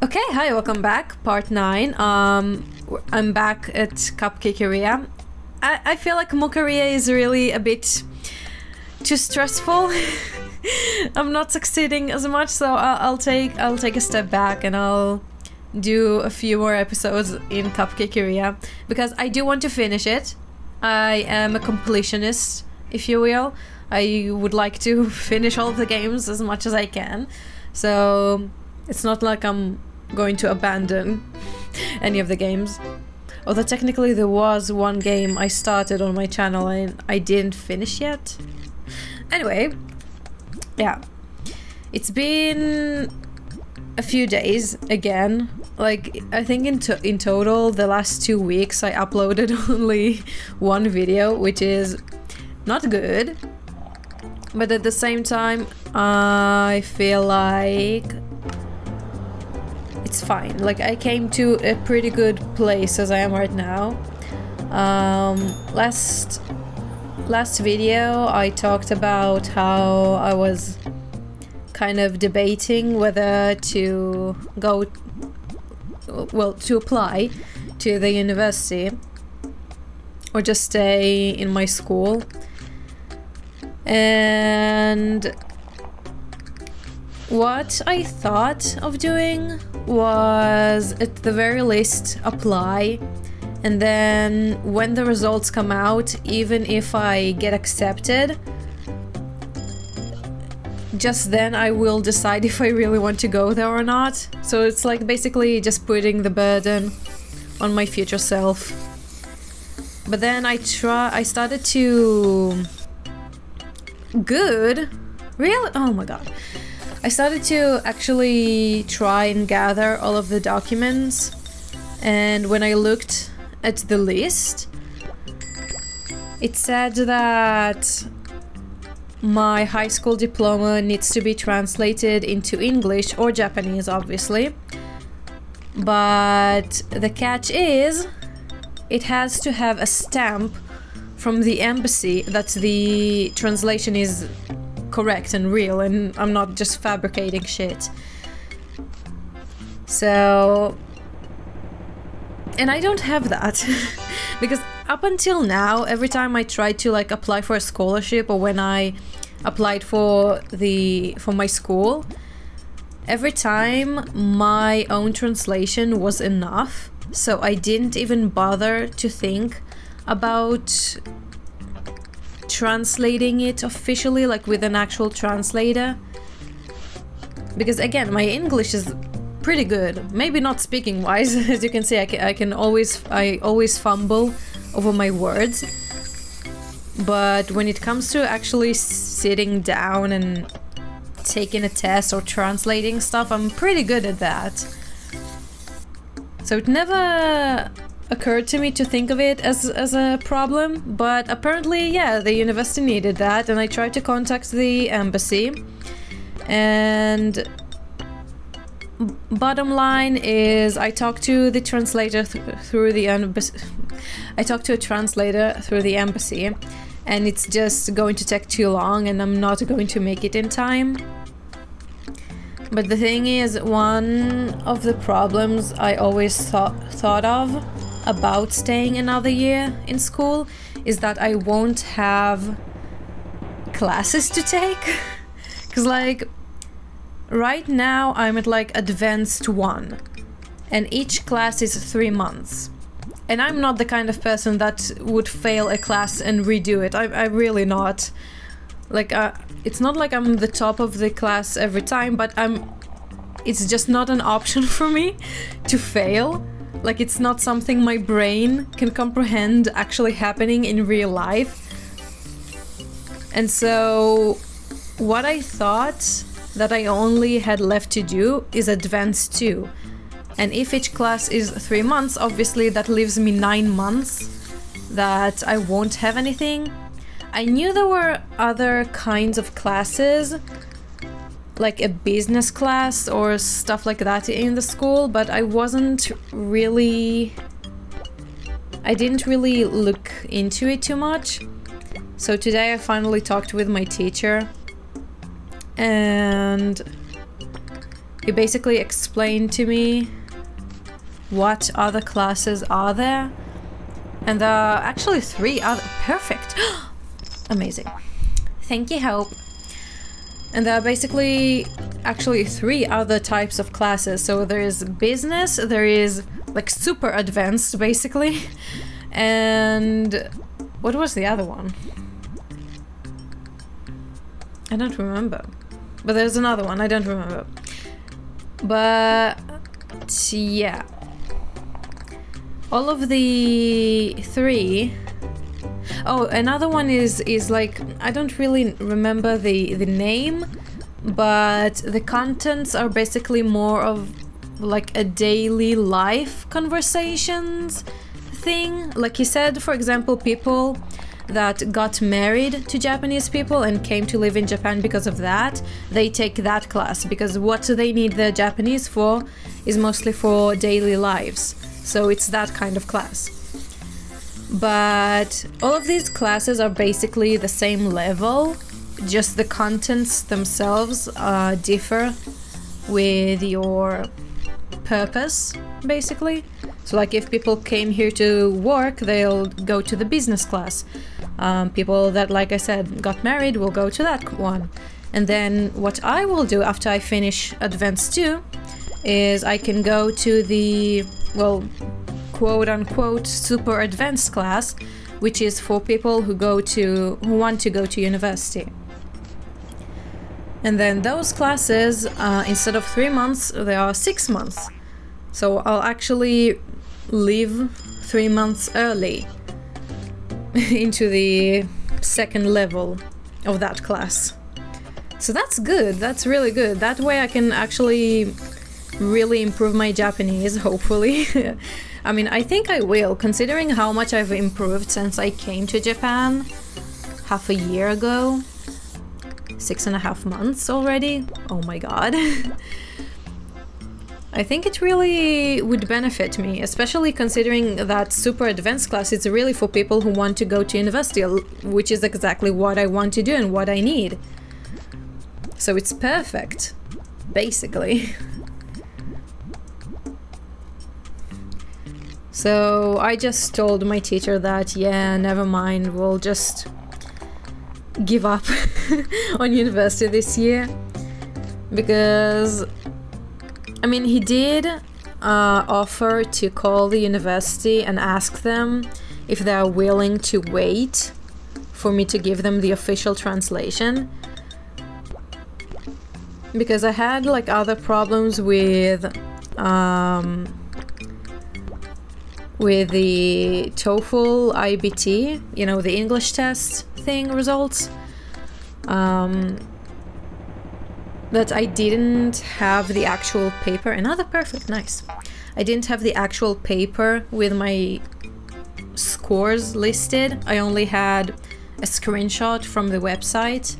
Okay, hi, welcome back. Part 9. I'm back at Cupcakeria. I feel like Cupcakeria is really a bit too stressful. I'm not succeeding as much, so I'll take a step back and I'll do a few more episodes in Cupcakeria because I do want to finish it. I am a completionist, if you will. I would like to finish all of the games as much as I can. So it's not like I'm going to abandon any of the games. Although technically there was one game I started on my channel and I didn't finish yet. Anyway, yeah. It's been a few days again. Like, I think in total the last 2 weeks I uploaded only one video, which is not good. But at the same time, I feel like it's fine. Like, I came to a pretty good place as I am right now. Last video I talked about how I was kind of debating whether to go, well, to apply to the university or just stay in my school. And what I thought of doing was, at the very least, apply, and then when the results come out, even if I get accepted, just then I will decide if I really want to go there or not. So it's like basically just putting the burden on my future self. But then I started to... Good? Really? Oh my god. I started to actually try and gather all of the documents, and when I looked at the list, it said that my high school diploma needs to be translated into English or Japanese, obviously. But the catch is, it has to have a stamp from the embassy that the translation is correct and real and I'm not just fabricating shit. So... and I don't have that. Because up until now, every time I tried to like apply for a scholarship or when I applied for my school, every time my own translation was enough, so I didn't even bother to think about translating it officially, like with an actual translator. Because again, my English is pretty good. Maybe not speaking wise, as you can see, I always fumble over my words. But when it comes to actually sitting down and taking a test or translating stuff, I'm pretty good at that. So it never occurred to me to think of it as a problem, but apparently, yeah, the university needed that, and I tried to contact the embassy, and bottom line is I talked to the translator through the embassy. I talked to a translator through the embassy, and it's just going to take too long, and I'm not going to make it in time. But the thing is, one of the problems I always thought of about staying another year in school is that I won't have classes to take. Because like right now I'm at like advanced 1 and each class is 3 months, and I'm not the kind of person that would fail a class and redo it. I'm really not. Like it's not like I'm the top of the class every time, but it's just not an option for me to fail. Like, it's not something my brain can comprehend actually happening in real life. And so what I thought that I only had left to do is Advanced 2. And if each class is 3 months, obviously that leaves me 9 months that I won't have anything. I knew there were other kinds of classes, like a business class or stuff like that in the school, but I didn't really look into it too much. So today I finally talked with my teacher, and he basically explained to me what other classes are there. And there are actually 3 other... Perfect! Amazing. Thank you, Hope. And there are basically actually 3 other types of classes. So there is business, there is like super advanced basically, and what was the other one? I don't remember. But there's another one, I don't remember. But yeah. All of the 3... Oh, another one is like, I don't really remember the name, but the contents are basically more of like a daily life conversations thing. Like he said, for example, people that got married to Japanese people and came to live in Japan because of that, they take that class, because what they need the Japanese for is mostly for daily lives. So it's that kind of class. But all of these classes are basically the same level, just the contents themselves differ with your purpose, basically. So like if people came here to work, they'll go to the business class. People that, like I said, got married will go to that one. And then what I will do after I finish Advanced 2 is I can go to the, well, quote-unquote super advanced class, which is for people who want to go to university. And then those classes, instead of 3 months, they are 6 months. So I'll actually leave 3 months early into the second level of that class. So that's good, that's really good. That way I can actually really improve my Japanese, hopefully. I mean, I think I will, considering how much I've improved since I came to Japan half a year ago. 6.5 months already. Oh my god. I think it really would benefit me, especially considering that super advanced class is really for people who want to go to university, which is exactly what I want to do and what I need. So it's perfect, basically. So I just told my teacher that, yeah, never mind, we'll just give up on university this year. Because, I mean, he did offer to call the university and ask them if they are willing to wait for me to give them the official translation. Because I had like other problems with the TOEFL IBT, you know, the English test thing results, that I didn't have the actual paper. Another perfect, nice. I didn't have the actual paper with my scores listed. I only had a screenshot from the website,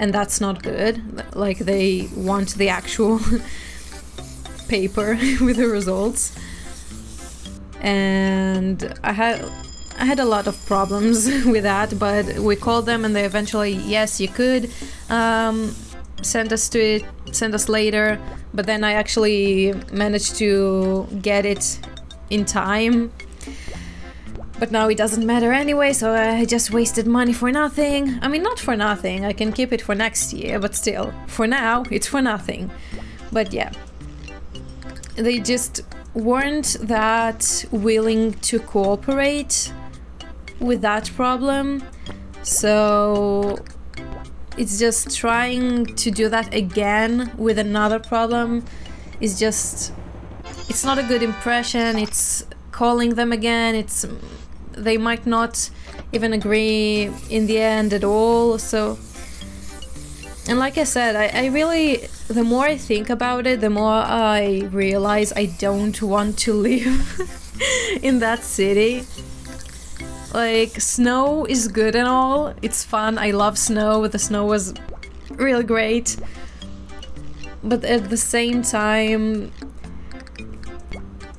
and that's not good. Like, they want the actual paper with the results. And I had a lot of problems with that, but we called them and they eventually, yes, you could send us later. But then I actually managed to get it in time. But now it doesn't matter anyway, so I just wasted money for nothing. I mean, not for nothing, I can keep it for next year, but still, for now, it's for nothing. But yeah, they just weren't that willing to cooperate with that problem, so it's just trying to do that again with another problem is just, it's not a good impression. It's calling them again, they might not even agree in the end at all. So, and like I said, I really, the more I think about it, the more I realize I don't want to live in that city. Like, snow is good and all, it's fun, I love snow, the snow was really great. But at the same time,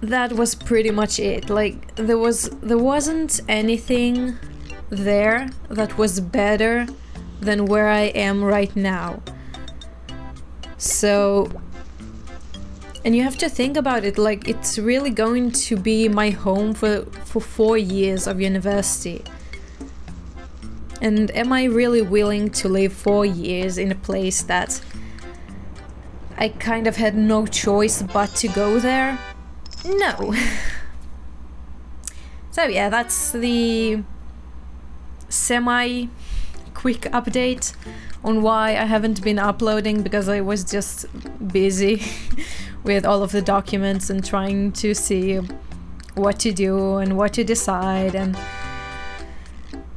that was pretty much it. Like, there wasn't anything there that was better than where I am right now. So And you have to think about it, like, it's really going to be my home for 4 years of university. And am I really willing to live 4 years in a place that I kind of had no choice but to go there? No. So yeah, that's the semi-quick update on why I haven't been uploading, because I was just busy with all of the documents and trying to see what to do and what to decide. And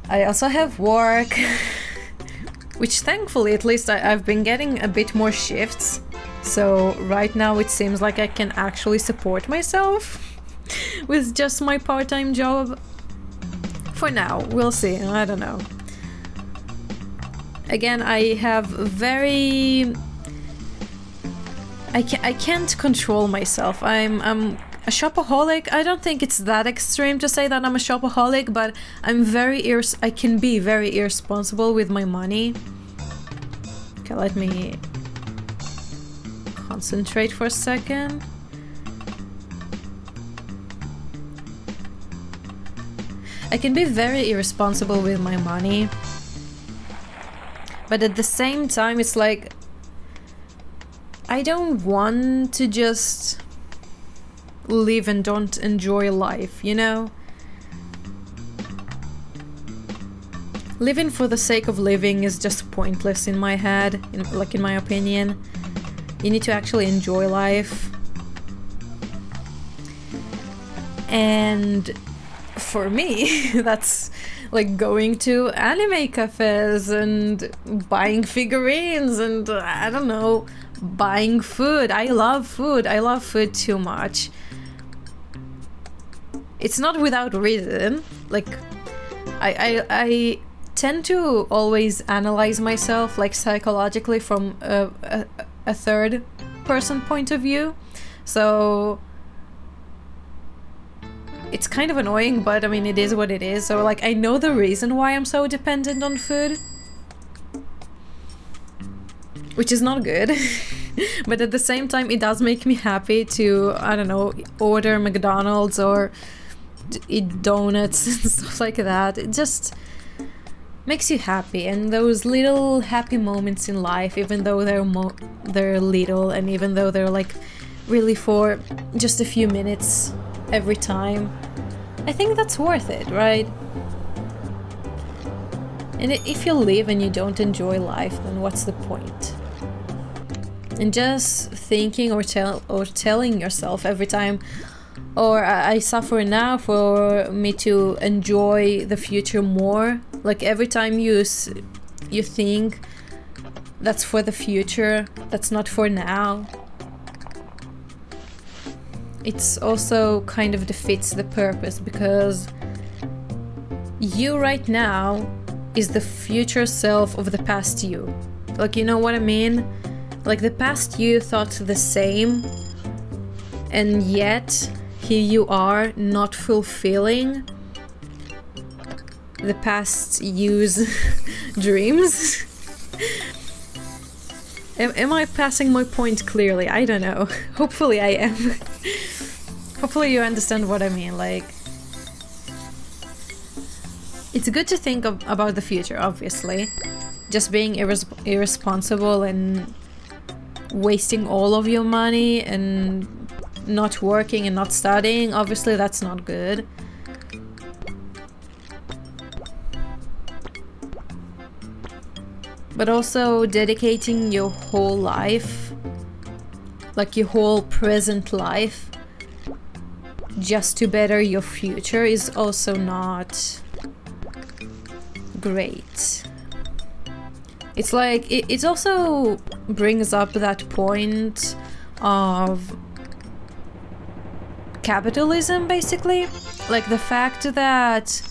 I also have work, which thankfully at least I've been getting a bit more shifts. So right now it seems like I can actually support myself with just my part-time job. For now, we'll see, I don't know. Again, I have very... I can't control myself. I'm a shopaholic. I don't think it's that extreme to say that I'm a shopaholic, but I'm I can be very irresponsible with my money. Okay, let me concentrate for a second. I can be very irresponsible with my money, but at the same time it's like I don't want to just live and don't enjoy life, you know? Living for the sake of living is just pointless in my head, in my opinion. You need to actually enjoy life. And for me, that's like going to anime cafes and buying figurines and I don't know, buying food. I love food. I love food too much. It's not without reason. Like, I tend to always analyze myself like psychologically from a third person point of view. So it's kind of annoying, but I mean, it is what it is. So like, I know the reason why I'm so dependent on food, which is not good. But at the same time, it does make me happy to, I don't know, order McDonald's or eat donuts and stuff like that. It just makes you happy, and those little happy moments in life, even though they're little, and even though they're like really for just a few minutes every time, I think that's worth it, right? And if you live and you don't enjoy life, then what's the point? And just thinking or telling yourself every time, or I suffer now for me to enjoy the future more. Like every time you think that's for the future, that's not for now, it's also kind of defeats the purpose, because you right now is the future self of the past you. Like, you know what I mean? Like, the past you thought the same, and yet here you are not fulfilling the past you's dreams. Am I passing my point clearly? I don't know. Hopefully I am. Hopefully you understand what I mean. Like, it's good to think about the future, obviously. Just being irresponsible and wasting all of your money and not working and not studying, obviously that's not good. But also dedicating your whole life, like your whole present life, just to better your future is also not great. It's like, it also brings up that point of capitalism, basically. Like the fact that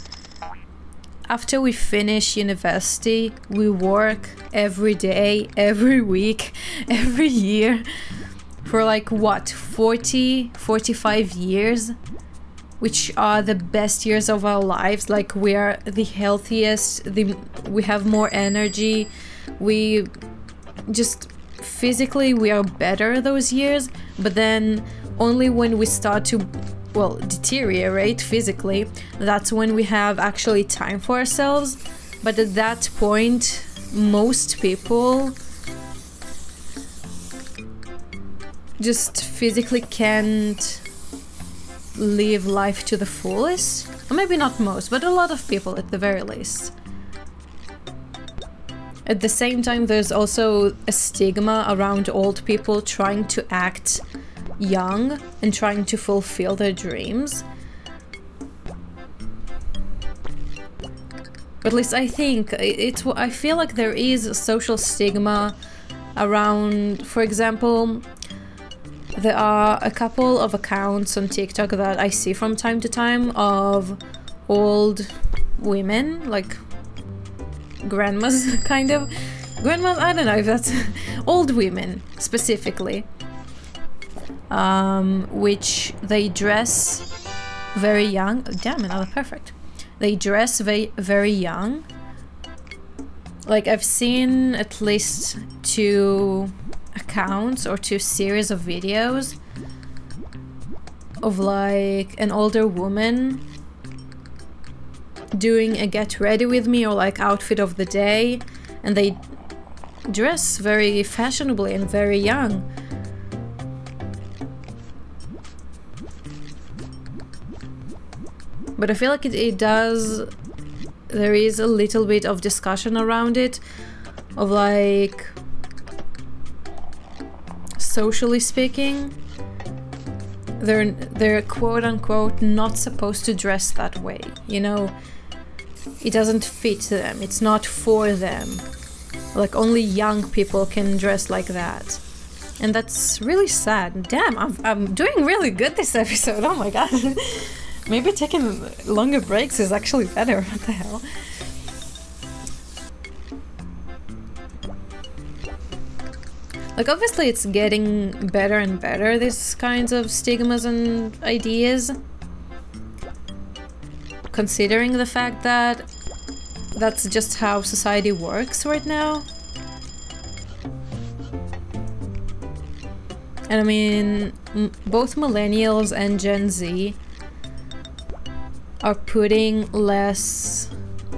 after we finish university, we work every day, every week, every year for like what, 45 years, which are the best years of our lives. Like, we are the healthiest, we have more energy, we just physically we are better those years, but then only when we start to, well, deteriorate physically, that's when we have actually time for ourselves. But at that point, most people just physically can't live life to the fullest. Or maybe not most, but a lot of people at the very least. At the same time, there's also a stigma around old people trying to act young and trying to fulfill their dreams. At least I think I feel like there is a social stigma around, for example, there are a couple of accounts on TikTok that I see from time to time of old women, like grandmas, kind of. Grandmas, I don't know if that's old women specifically, which they dress very young. Oh, damn, another perfect. They dress very young. Like, I've seen at least 2 accounts or 2 series of videos of like an older woman doing a get ready with me or like outfit of the day, and they dress very fashionably and very young. But I feel like it does, there is a little bit of discussion around it, of like, socially speaking, they're quote-unquote not supposed to dress that way, you know? It doesn't fit them, it's not for them. Like, only young people can dress like that. And that's really sad. Damn, I'm doing really good this episode, oh my god. Maybe taking longer breaks is actually better, what the hell? Like, obviously it's getting better and better, these kinds of stigmas and ideas. Considering the fact that that's just how society works right now. And I mean, both millennials and Gen Z are putting less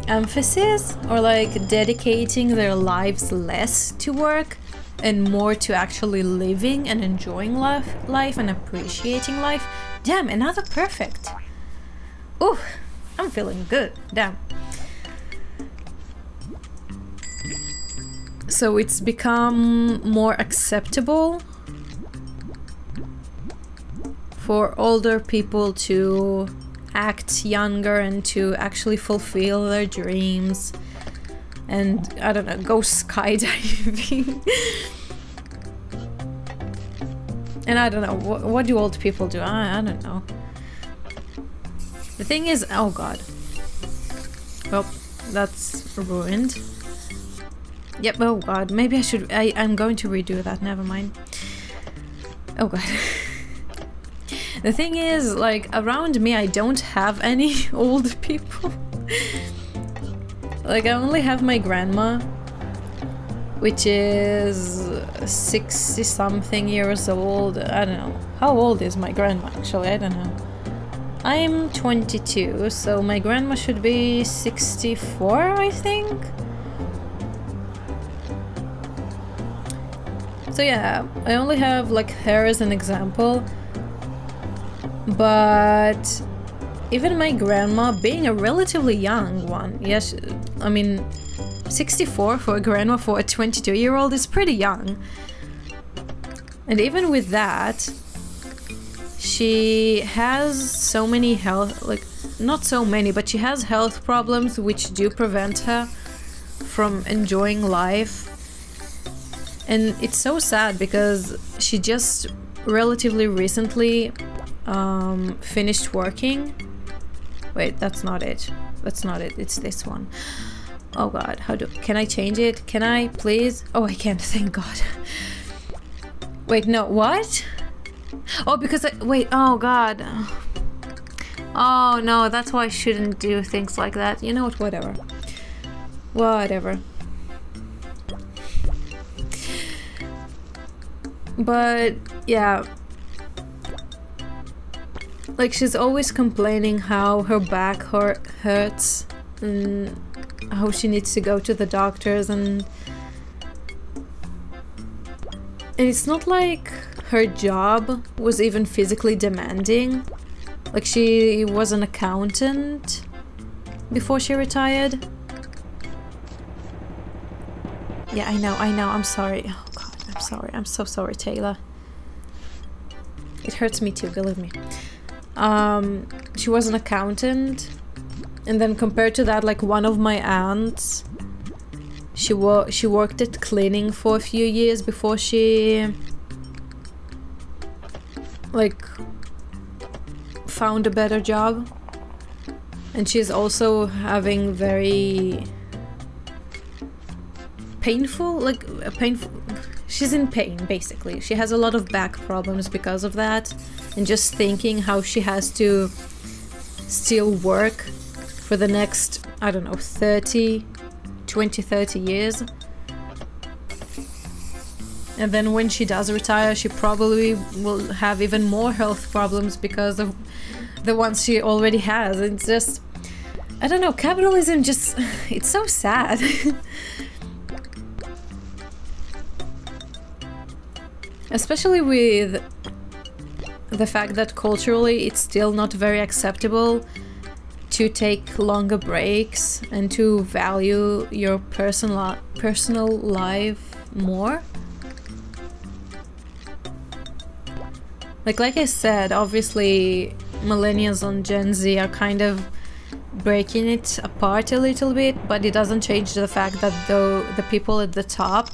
emphasis, or like dedicating their lives less to work and more to actually living and enjoying life and appreciating life. Damn, another perfect. Ooh, I'm feeling good. Damn. So it's become more acceptable for older people to act younger and to actually fulfill their dreams and, I don't know, go skydiving. And I don't know, what do old people do? I don't know. The thing is, oh god. Well, that's ruined. Yep, oh god, maybe I should, I'm going to redo that, never mind. Oh god. The thing is, like, around me I don't have any old people. Like, I only have my grandma, which is 60-something years old. I don't know. How old is my grandma, actually? I don't know. I'm 22, so my grandma should be 64, I think? So yeah, I only have, like, her as an example. But even my grandma, being a relatively young one, yes, I mean, 64 for a grandma for a 22-year-old is pretty young. And even with that, she has so many health, like, not so many, but she has health problems which do prevent her from enjoying life. And it's so sad because she just relatively recently finished working. Wait, that's not it. That's not it. It's this one. Oh god, can I change it? Can I, please? Oh, I can't, thank god. Wait, no, what? Oh, because wait, oh god. Oh no, that's why I shouldn't do things like that. You know what, whatever. Whatever. But yeah, like she's always complaining how her back hurts and how she needs to go to the doctors, and it's not like her job was even physically demanding. Like she was an accountant before she retired. Yeah, I know, I'm sorry. Oh god, I'm sorry. I'm so sorry, Taylor. It hurts me too, believe me. She was an accountant, and then compared to that, like one of my aunts, she worked at cleaning for a few years before she like found a better job, and she's also having very painful, she's in pain basically. She has a lot of back problems because of that, and just thinking how she has to still work for the next, I don't know, 20-30 years. And then when she does retire, she probably will have even more health problems because of the ones she already has. It's just, I don't know, capitalism just, it's so sad. Especially with the fact that culturally it's still not very acceptable to take longer breaks and to value your personal life more. Like I said, obviously millennials and Gen Z are kind of breaking it apart a little bit, but it doesn't change the fact that the people at the top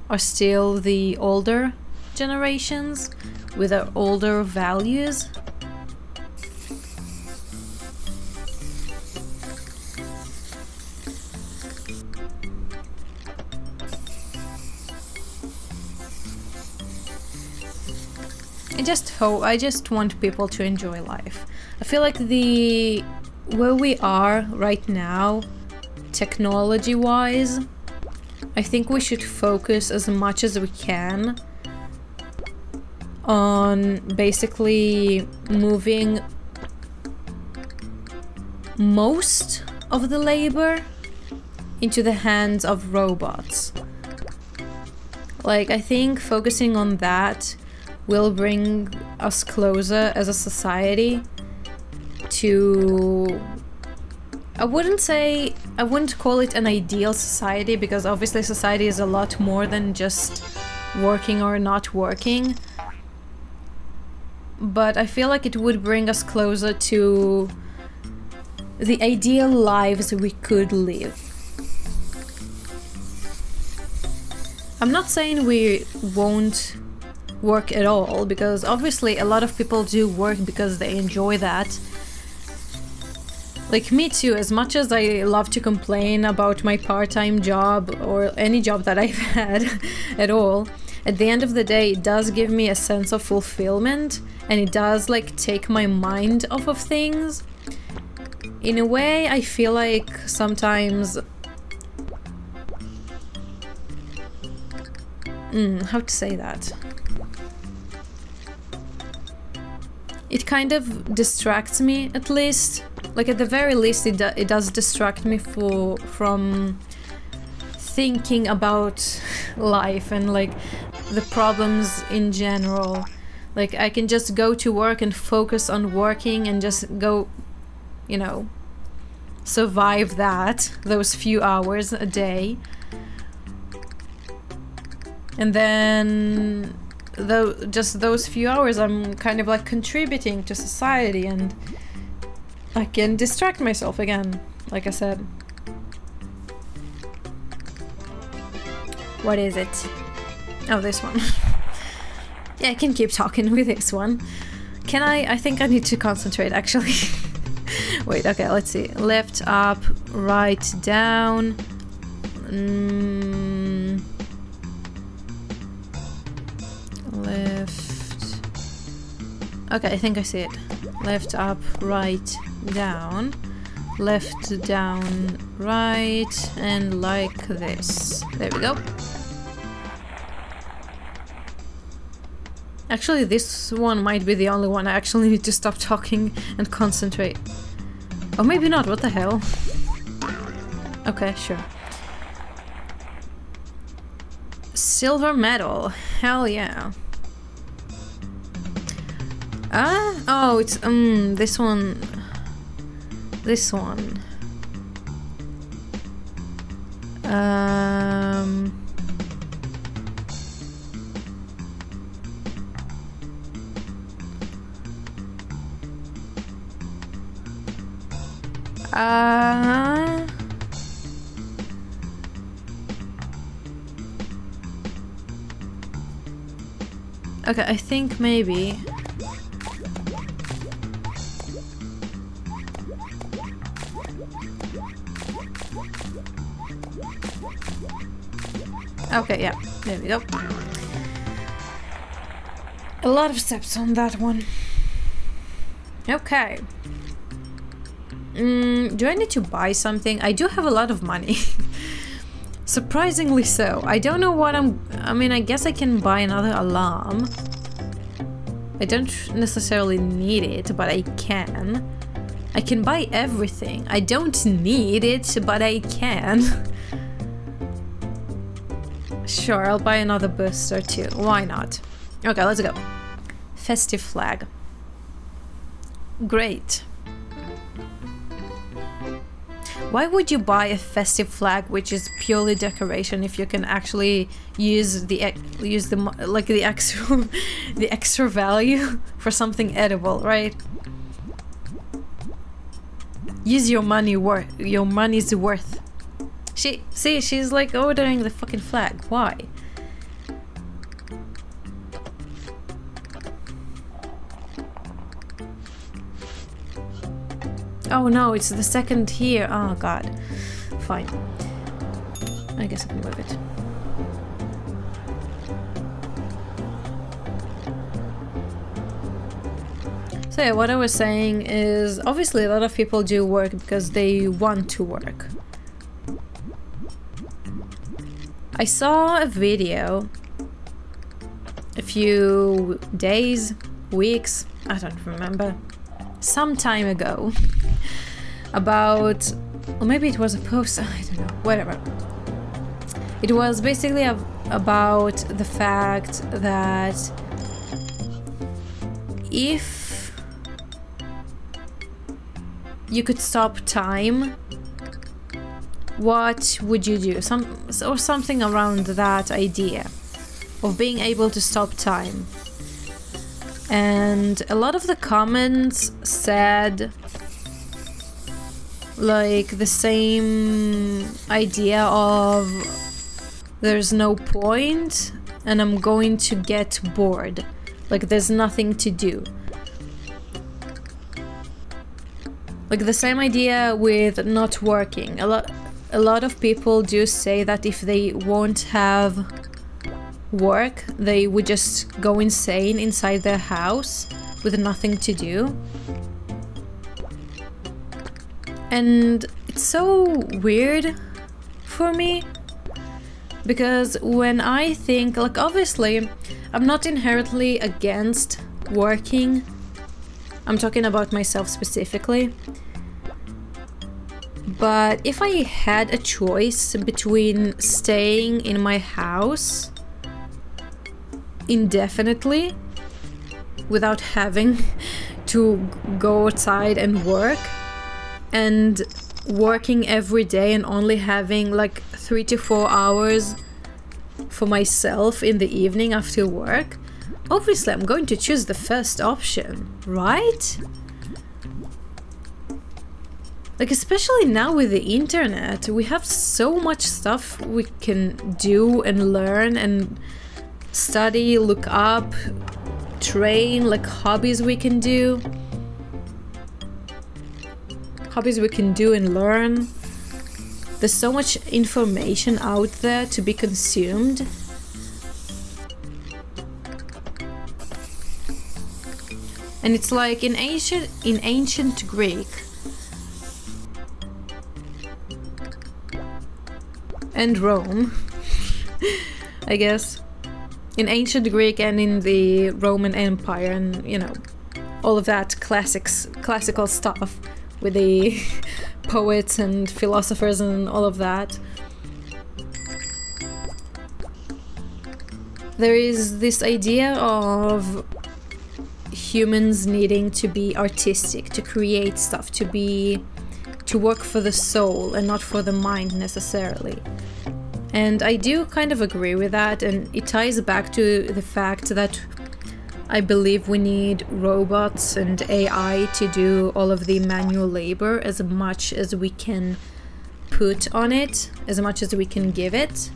are still the older generations with their older values. I just want people to enjoy life. I feel like where we are right now, technology-wise, I think we should focus as much as we can on basically moving most of the labor into the hands of robots. Like, I think focusing on that will bring us closer as a society to... I wouldn't call it an ideal society, because obviously society is a lot more than just working or not working. But I feel like it would bring us closer to the ideal lives we could live. I'm not saying we won't work at all, because obviously a lot of people do work because they enjoy that. Like me too, as much as I love to complain about my part-time job or any job that I've had at all, at the end of the day it does give me a sense of fulfillment, and it does like take my mind off of things. In a way, I feel like sometimes... how to say that? It kind of distracts me, at least. Like, at the very least, it does distract me from thinking about life and, like, the problems in general. Like, I can just go to work and focus on working and just go, you know, survive those few hours a day. And then... just those few hours I'm kind of like contributing to society, and I can distract myself again, like I said. What is it? Oh, this one. Yeah, I can keep talking with this one. Can I think I need to concentrate actually. Wait, okay, let's see. Left, up, right, down. Left. Okay, I think I see it. Left, up, right, down. Left, down, right, and like this. There we go. Actually, this one might be the only one I actually need to stop talking and concentrate. Or maybe not, what the hell? Okay, sure. Silver medal, hell yeah. Oh, it's, this one. This one. Okay, I think maybe. Okay, yeah, there we go. A lot of steps on that one. Okay. Do I need to buy something? I do have a lot of money. Surprisingly so. I don't know what I mean, I guess I can buy another alarm. I don't necessarily need it, but I can. I can buy everything. I don't need it, but I can. Sure, I'll buy another booster too. Why not? Okay, let's go. Festive flag. Great. Why would you buy a festive flag which is purely decoration if you can actually use the extra value for something edible, right? Use your money's worth. She's like ordering the fucking flag. Why? Oh no, it's the second here. Oh god. Fine. I guess I can move it. So yeah, what I was saying is obviously a lot of people do work because they want to work. I saw a video a few days, weeks, I don't remember, some time ago about, or maybe it was a post, I don't know, whatever. It was basically about the fact that if you could stop time, what would you do? Something around that idea of being able to stop time. And a lot of the comments said like the same idea of there's no point and I'm going to get bored. Like there's nothing to do. Like the same idea with not working. A lot of people do say that if they won't have work, they would just go insane inside their house with nothing to do. And it's so weird for me because when I think, like obviously I'm not inherently against working. I'm talking about myself specifically. But if I had a choice between staying in my house indefinitely without having to go outside and work, and working every day and only having like 3 to 4 hours for myself in the evening after work, obviously I'm going to choose the first option, right? Like especially now with the internet, we have so much stuff we can do and learn and study, look up, train, like hobbies we can do. Hobbies we can do and learn. There's so much information out there to be consumed. And it's like in ancient Greek and Rome, I guess, in ancient Greek and in the Roman Empire, and you know, all of that classical stuff with the poets and philosophers and all of that. There is this idea of humans needing to be artistic, to create stuff, to work for the soul and not for the mind necessarily. And I do kind of agree with that, and it ties back to the fact that I believe we need robots and AI to do all of the manual labor as much as we can put on it, as much as we can give it.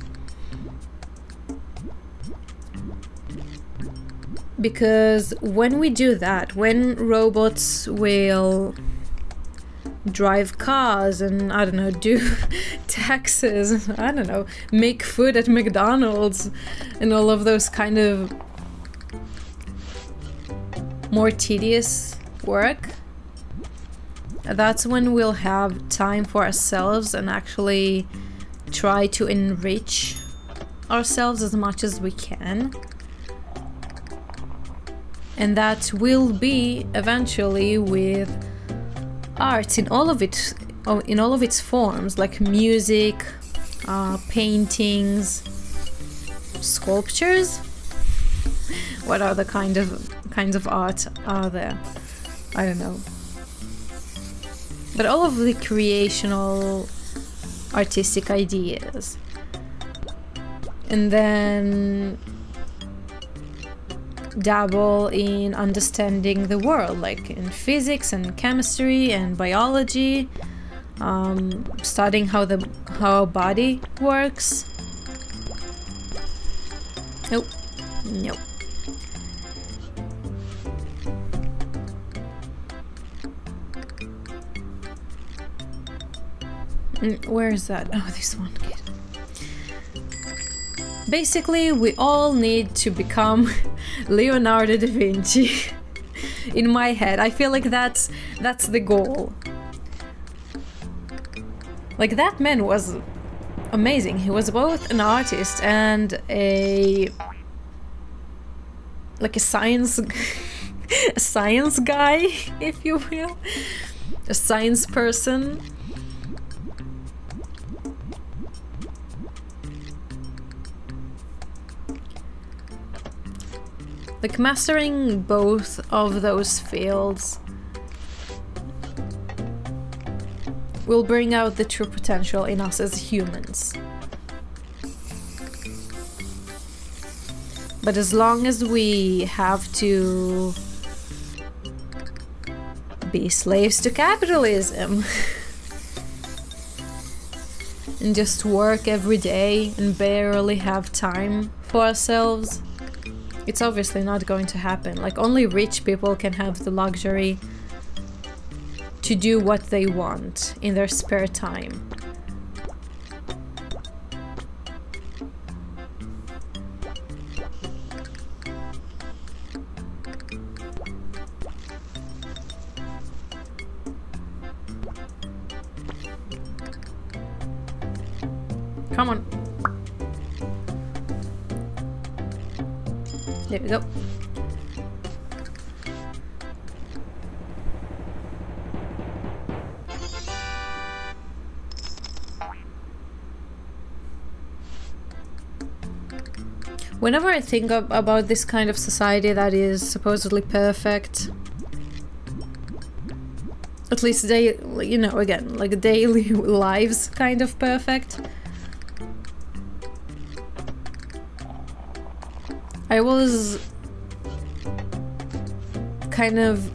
Because when we do that, when robots will drive cars and, I don't know, do taxes, I don't know, make food at McDonald's and all of those kind of more tedious work, that's when we'll have time for ourselves and actually try to enrich ourselves as much as we can. And that will be eventually with art in all of its forms, like music, paintings, sculptures. What other kinds of art are there? I don't know. But all of the creational artistic ideas. And then dabble in understanding the world, like in physics and chemistry and biology, studying how our body works. Nope. Nope. Where is that? Oh, this one. Basically, we all need to become Leonardo da Vinci. In my head, I feel like that's the goal. Like, that man was amazing. He was both an artist and a science a science guy, if you will, a science person. Like, mastering both of those fields will bring out the true potential in us as humans. But as long as we have to be slaves to capitalism and just work every day and barely have time for ourselves, it's obviously not going to happen. Like, only rich people can have the luxury to do what they want in their spare time. Come on. There we go. Whenever I think about this kind of society that is supposedly perfect, at least they, you know, again, like daily lives kind of perfect, I was kind of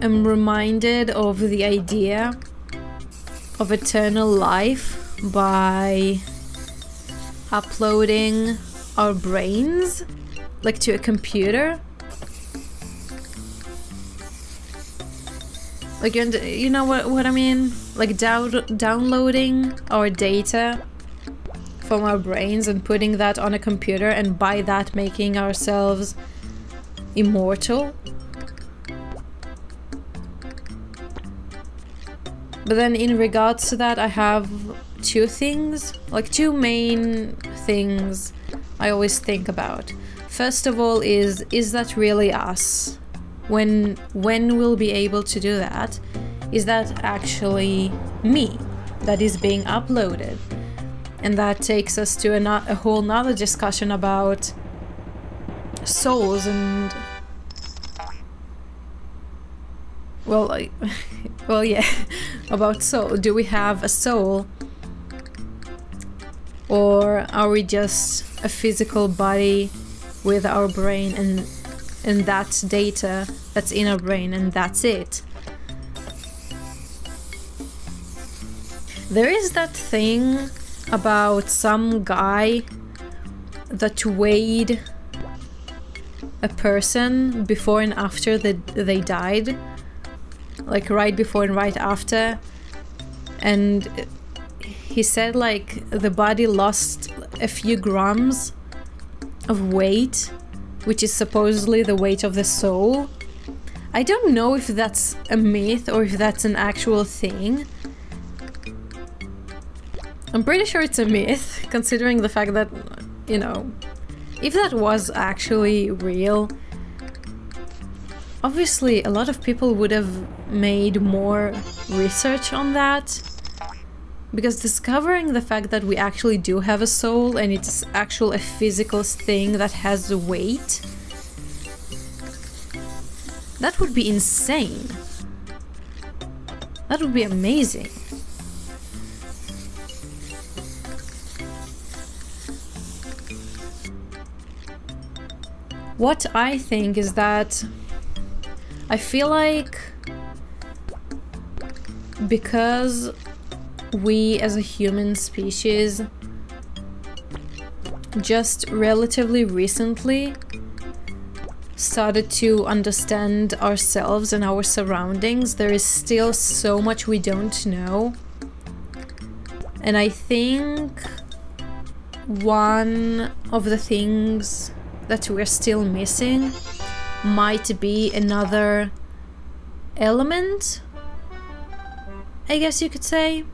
am reminded of the idea of eternal life by uploading our brains, like, to a computer. Like, you know what I mean? Like, downloading our data from our brains and putting that on a computer, and by that making ourselves immortal. But then in regards to that, I have two main things I always think about. first of all is that really us? When we'll be able to do that? Is that actually me that is being uploaded? And that takes us to a whole nother discussion about souls and... well, well, yeah, about soul. Do we have a soul? Or are we just a physical body with our brain and that's data that's in our brain and that's it? There is that thing about some guy that weighed a person before and after they died. Like right before and right after. And he said like the body lost a few grams of weight, which is supposedly the weight of the soul. I don't know if that's a myth or if that's an actual thing. I'm pretty sure it's a myth, considering the fact that, you know, if that was actually real, obviously a lot of people would have made more research on that. Because discovering the fact that we actually do have a soul and it's actually a physical thing that has weight, that would be insane. That would be amazing. What I think is that I feel like because we as a human species just relatively recently started to understand ourselves and our surroundings, there is still so much we don't know. And I think one of the things that we're still missing might be another element, I guess you could say.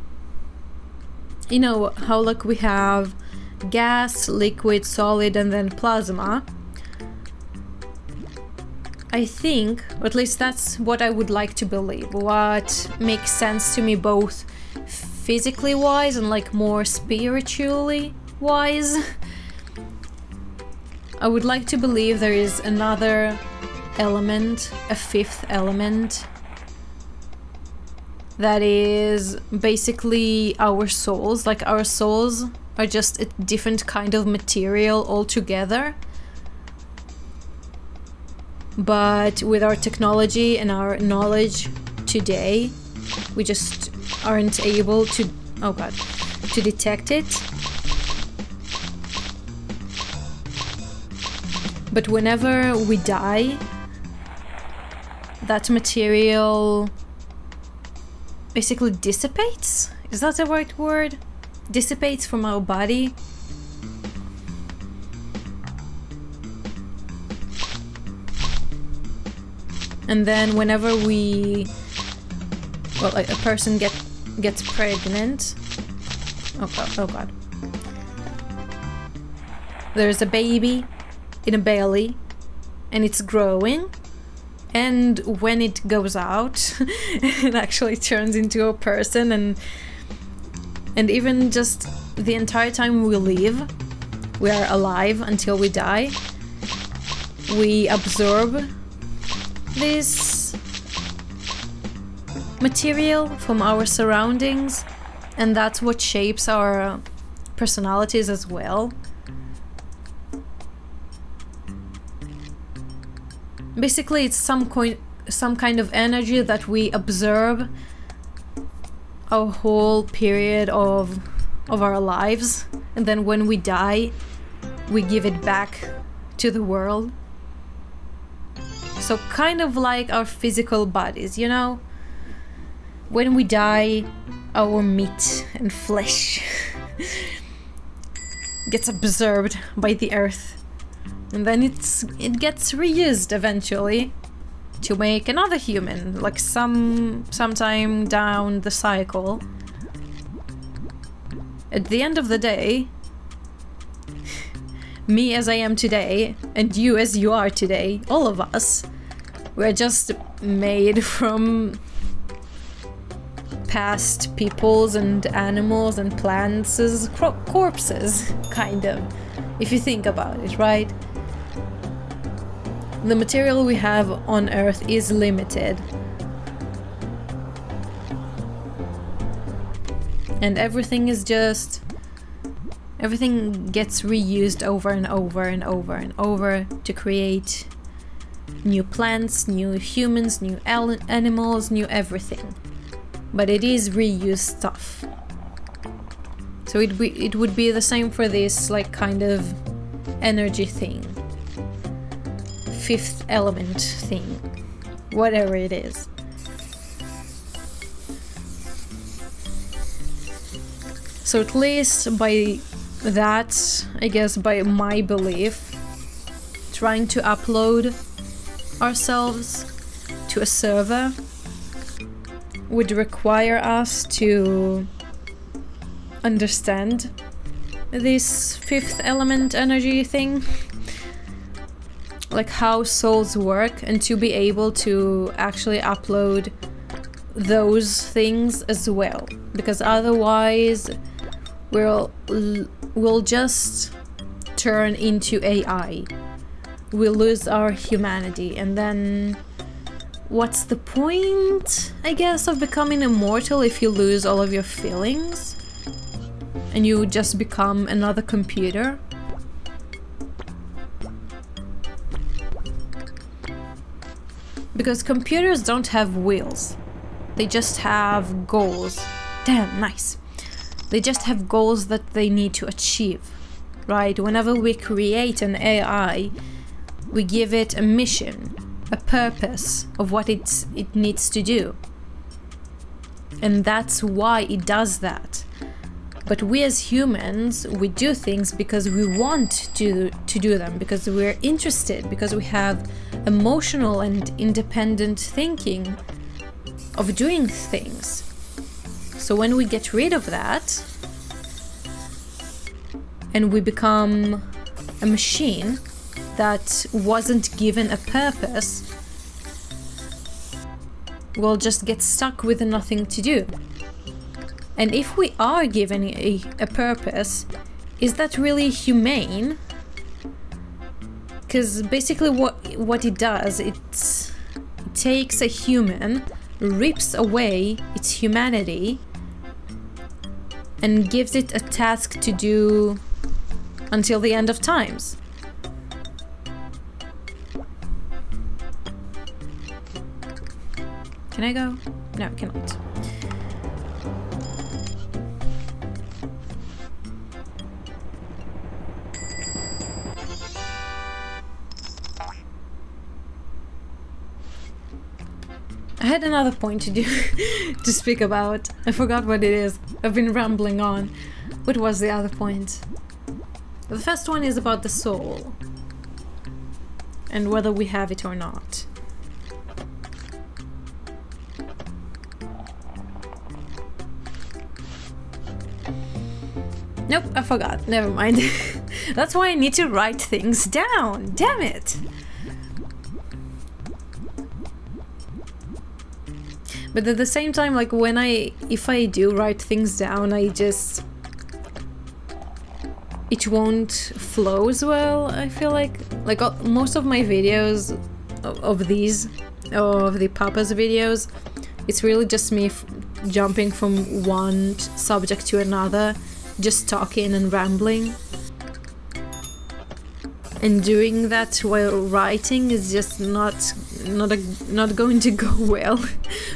You know how like we have gas, liquid, solid, and then plasma. I think, or at least that's what I would like to believe, what makes sense to me both physically wise and like more spiritually wise. I would like to believe there is another element, a fifth element, that is basically our souls. Like our souls are just a different kind of material altogether. But with our technology and our knowledge today, we just aren't able to, oh god, to detect it. But whenever we die, that material basically dissipates? Is that the right word? Dissipates from our body. And then whenever we... well, like a person gets pregnant... oh god. There's a baby in a belly, and it's growing, and when it goes out, it actually turns into a person, and even just the entire time we live, we are alive until we die, we absorb this material from our surroundings, and that's what shapes our personalities as well. Basically, it's some kind of energy that we absorb a whole period of our lives, and then when we die, we give it back to the world. So kind of like our physical bodies, you know? When we die, our meat and flesh gets absorbed by the earth. And then it gets reused eventually to make another human, like sometime down the cycle. At the end of the day, me as I am today, and you as you are today, all of us, we're just made from past peoples and animals and plants as corpses, kind of, if you think about it, right? The material we have on Earth is limited. And everything is just... everything gets reused over and over and over and over to create new plants, new humans, new animals, new everything. But it is reused stuff. So it would be the same for this, like, kind of energy thing. Fifth element thing. Whatever it is. So at least by that, I guess by my belief, trying to upload ourselves to a server would require us to understand this fifth element energy thing, like how souls work, and to be able to actually upload those things as well, because otherwise we'll just turn into AI. We'll lose our humanity, and then what's the point, I guess, of becoming immortal if you lose all of your feelings and you just become another computer? Because computers don't have wheels, they just have goals. Damn, nice. They just have goals that they need to achieve, right? Whenever we create an AI, we give it a mission, a purpose of what it needs to do. And that's why it does that. But we as humans, we do things because we want to do them, because we're interested, because we have emotional and independent thinking of doing things. So when we get rid of that and we become a machine that wasn't given a purpose, we'll just get stuck with nothing to do. And if we are given a purpose, is that really humane? Because basically what it does, it takes a human, rips away its humanity, and gives it a task to do until the end of times. Can I go? No, I cannot. I had another point to do to speak about. I forgot what it is. I've been rambling on. What was the other point? The first one is about the soul and whether we have it or not. Nope, I forgot. Never mind. That's why I need to write things down. Damn it! But at the same time, like if I do write things down, it won't flow as well, I feel like. Like most of my videos of the Papa's videos, it's really just me jumping from one subject to another, just talking and rambling. And doing that while writing is just not going to go well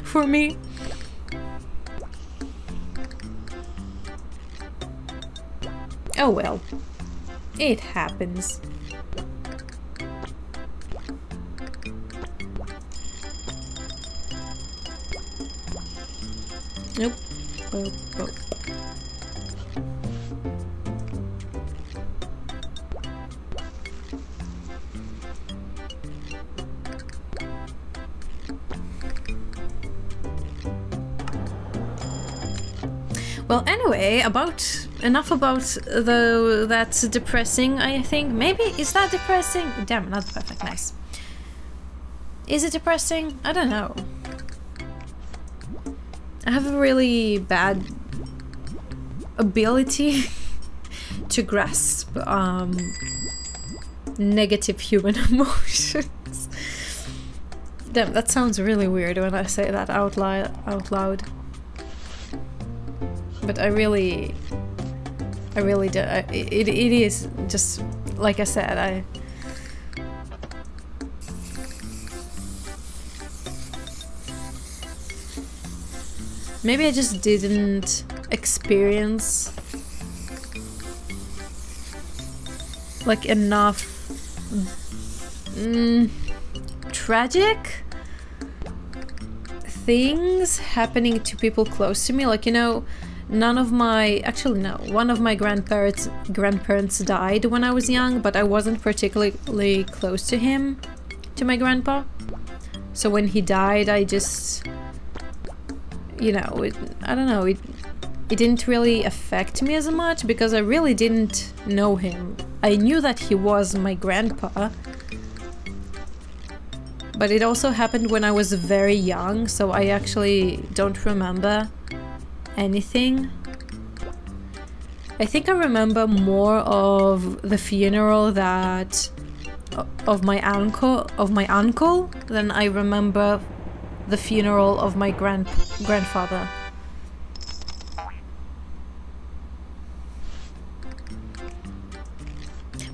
for me. Oh well, it happens. Nope. Oh. Well, anyway, enough about that's depressing, I think. Maybe, is that depressing? Damn, not perfect, nice. Is it depressing? I don't know. I have a really bad ability to grasp negative human emotions. Damn, that sounds really weird when I say that out loud. But I really do. It is just like I said. Maybe I just didn't experience like enough tragic things happening to people close to me. Like, you know, one of my grandparents died when I was young, but I wasn't particularly close to him, to my grandpa. So when he died, I just, you know, I don't know, it didn't really affect me as much because I really didn't know him. I knew that he was my grandpa, but it also happened when I was very young, so I actually don't remember anything. I think I remember more of the funeral of my uncle than I remember the funeral of my grandfather.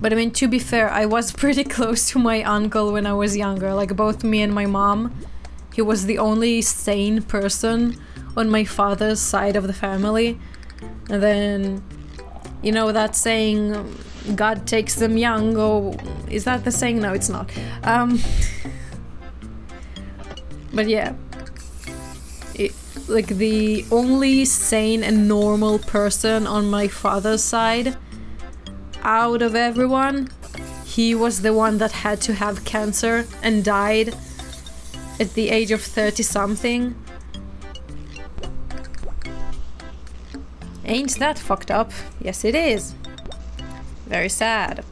But I mean, to be fair, I was pretty close to my uncle when I was younger. Like, both me and my mom. He was the only sane person on my father's side of the family. And then, you know that saying, God takes them young, or is that the saying? No, it's not. But yeah, like the only sane and normal person on my father's side, out of everyone, he was the one that had to have cancer and died at the age of 30-something. Ain't that fucked up? Yes, it is. Very sad.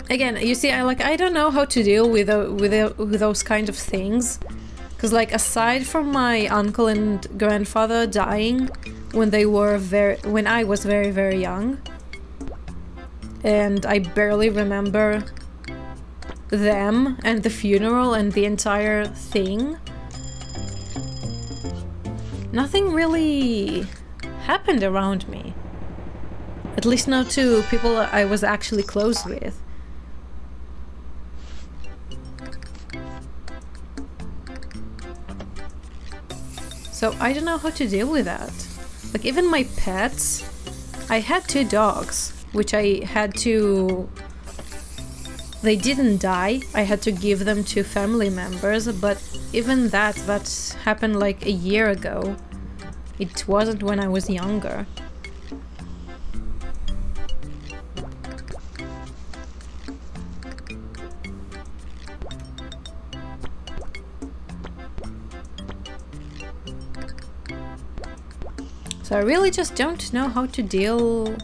Again, you see, I don't know how to deal with those kind of things, because like aside from my uncle and grandfather dying when I was very, very young, and I barely remember them and the funeral and the entire thing, nothing really happened around me. At least not to people I was actually close with. So I don't know how to deal with that. Like, even my pets, I had 2 dogs, which I had to... They didn't die, I had to give them to family members, but even that happened like a year ago. It wasn't when I was younger. So I really just don't know how to deal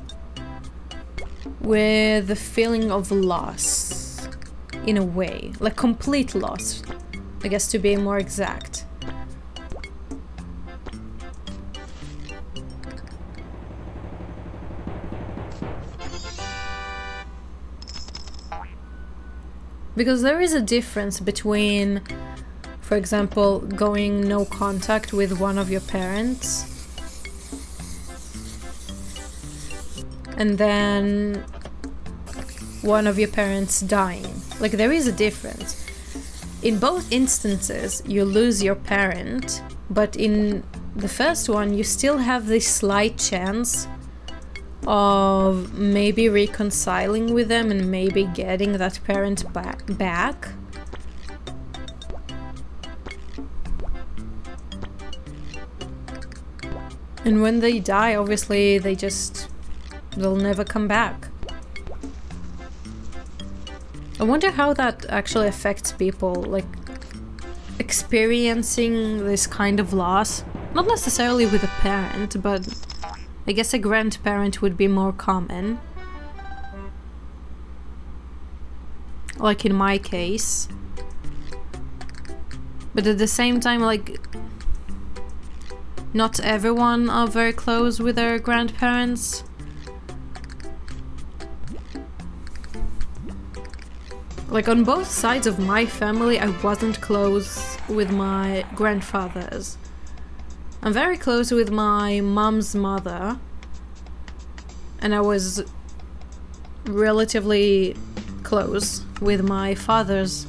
with the feeling of loss, in a way. Like complete loss, I guess, to be more exact. Because there is a difference between, for example, going no contact with one of your parents and then one of your parents dying. Like, there is a difference. In both instances, you lose your parent, but in the first one, you still have this slight chance of maybe reconciling with them and maybe getting that parent back. And when they die, obviously, they'll never come back. I wonder how that actually affects people. Like, experiencing this kind of loss. Not necessarily with a parent, but I guess a grandparent would be more common. Like in my case. But at the same time, like, not everyone are very close with their grandparents. Like, on both sides of my family, I wasn't close with my grandfathers. I'm very close with my mom's mother. And I was relatively close with my father's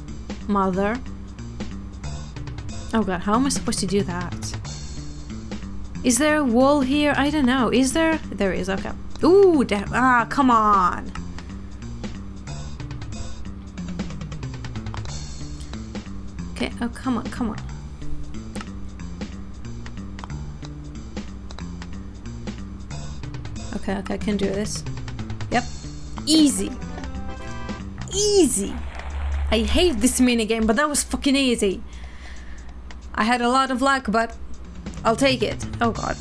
mother. Oh god, how am I supposed to do that? Is there a wall here? I don't know. Is there? There is, okay. Ooh, damn. Ah, come on. Okay, oh, come on, come on. Okay, okay, I can do this. Yep. Easy. Easy. I hate this minigame, but that was fucking easy. I had a lot of luck, but I'll take it. Oh god.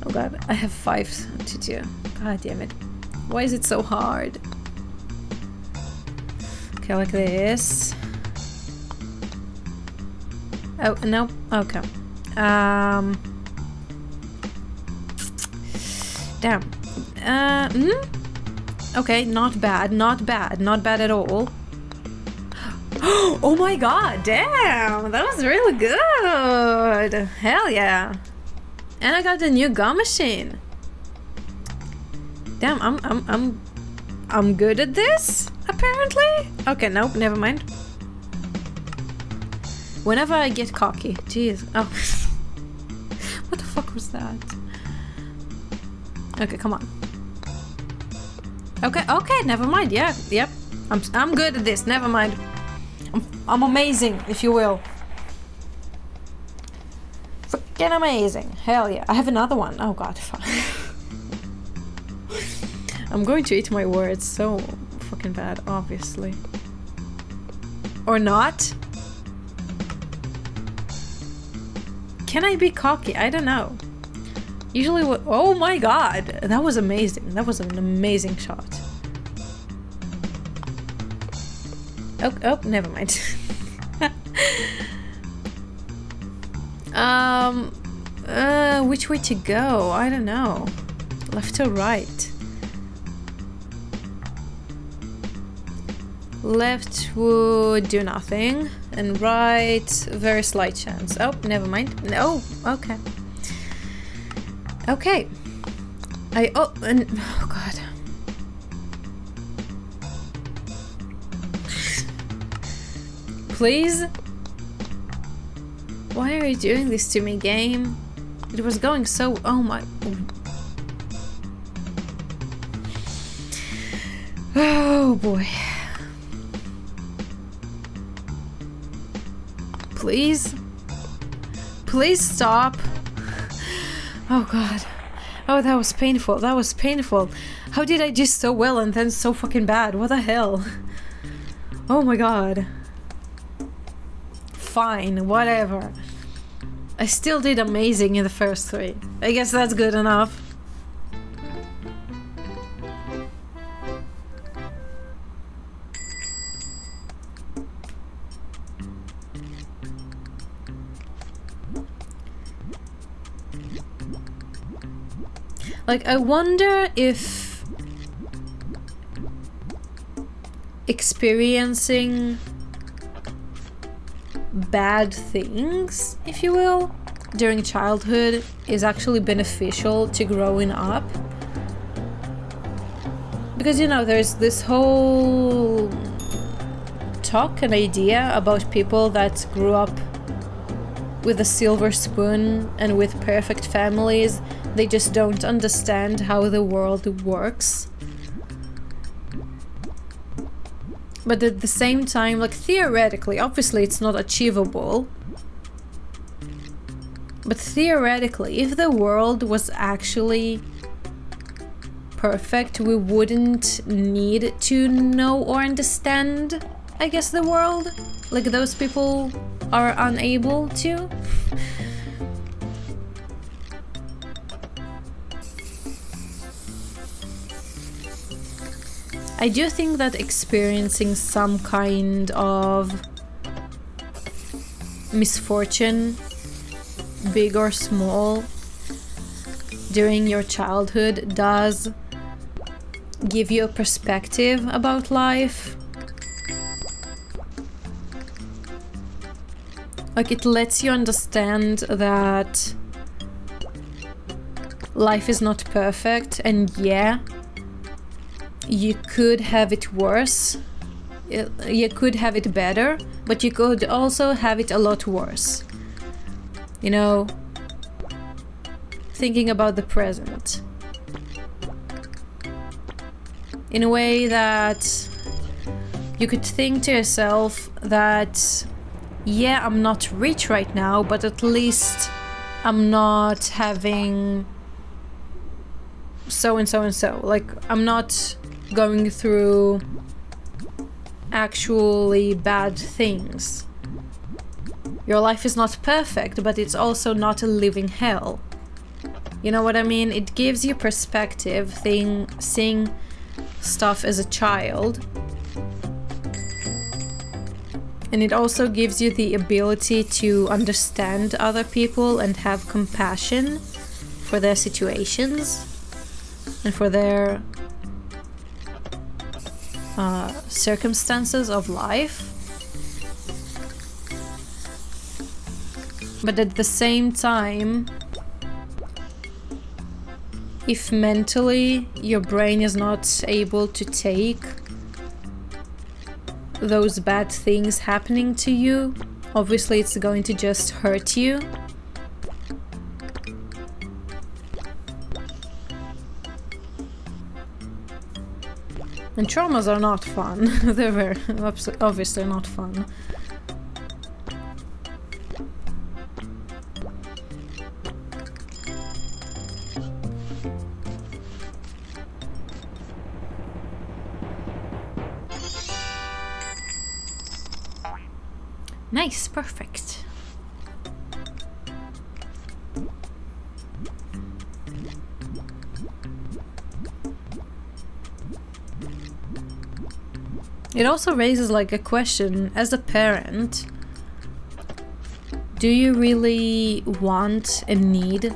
Oh god, I have 5 to do. God damn it. Why is it so hard? Okay, like this. Oh, no. Okay. Damn. Okay, not bad, not bad, not bad at all. Oh my god, damn! That was really good! Hell yeah! And I got the new gum machine. Damn, I'm good at this, apparently? Okay, nope, never mind. Whenever I get cocky. Jeez. Oh. What the fuck was that? Okay, come on. Okay, okay, never mind. Yeah, yep. I'm good at this, never mind. I'm amazing, if you will. Freaking amazing. Hell yeah. I have another one. Oh god, fuck. I'm going to eat my words so fucking bad, obviously. Or not? Can I be cocky? I don't know. Usually what— oh my god! That was amazing. That was an amazing shot. Oh, oh, never mind. Which way to go? I don't know. Left or right? Left would do nothing, and right, very slight chance. Oh, never mind. No, okay. Okay. Oh, god. Please? Why are you doing this to me, game? It was going so— oh my— oh boy. Please? Please stop. Oh god. Oh, that was painful. That was painful. How did I do so well and then so fucking bad? What the hell? Oh my god. Fine, whatever. I still did amazing in the first 3. I guess that's good enough. Like, I wonder if experiencing bad things, if you will, during childhood is actually beneficial to growing up. Because, you know, there's this whole talk and idea about people that grew up with a silver spoon and with perfect families. They just don't understand how the world works. But at the same time, like, theoretically, obviously it's not achievable. But theoretically, if the world was actually perfect, we wouldn't need to know or understand I guess, the world. Like, those people are unable to. I do think that experiencing some kind of misfortune, big or small, during your childhood does give you a perspective about life. Like, it lets you understand that life is not perfect, and yeah, you could have it worse, you could have it better, but you could also have it a lot worse. You know, thinking about the present in a way that you could think to yourself that, yeah, I'm not rich right now, but at least I'm not having so and so and so. Like, I'm not going through actually bad things. Your life is not perfect, but it's also not a living hell. You know what I mean? It gives you perspective, seeing stuff as a child. And it also gives you the ability to understand other people and have compassion for their situations and for their circumstances of life. But at the same time, if mentally your brain is not able to take those bad things happening to you, obviously it's going to just hurt you. And traumas are not fun. They're very obviously not fun. Nice, perfect. It also raises like a question, as a parent, do you really want and need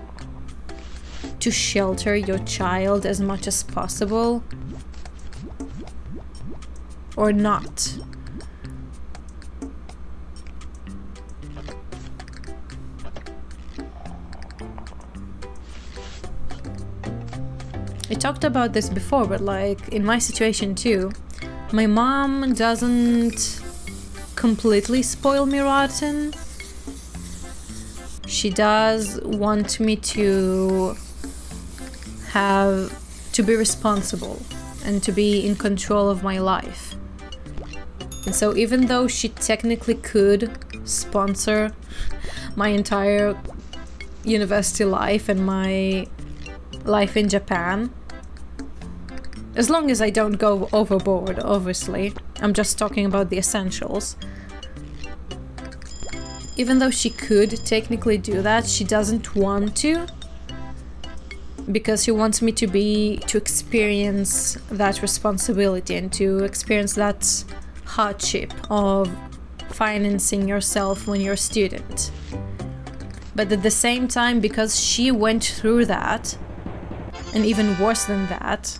to shelter your child as much as possible? Or not? I talked about this before, but like in my situation too, my mom doesn't completely spoil me rotten. She does want me to be responsible and to be in control of my life. And so even though she technically could sponsor my entire university life and my life in Japan, as long as I don't go overboard, obviously. I'm just talking about the essentials. Even though she could technically do that, she doesn't want to. Because she wants me to experience that responsibility and to experience that hardship of financing yourself when you're a student. But at the same time, because she went through that, and even worse than that,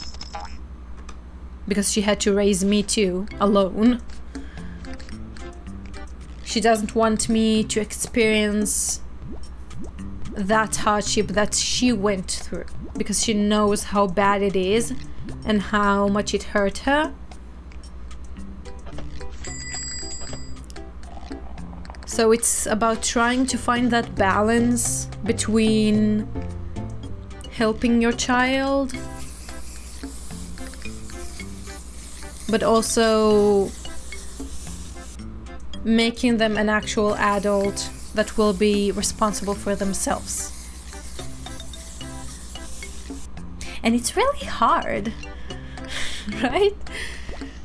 because she had to raise me too, alone. She doesn't want me to experience that hardship that she went through, because she knows how bad it is and how much it hurt her. So it's about trying to find that balance between helping your child, but also making them an actual adult that will be responsible for themselves. And it's really hard, right?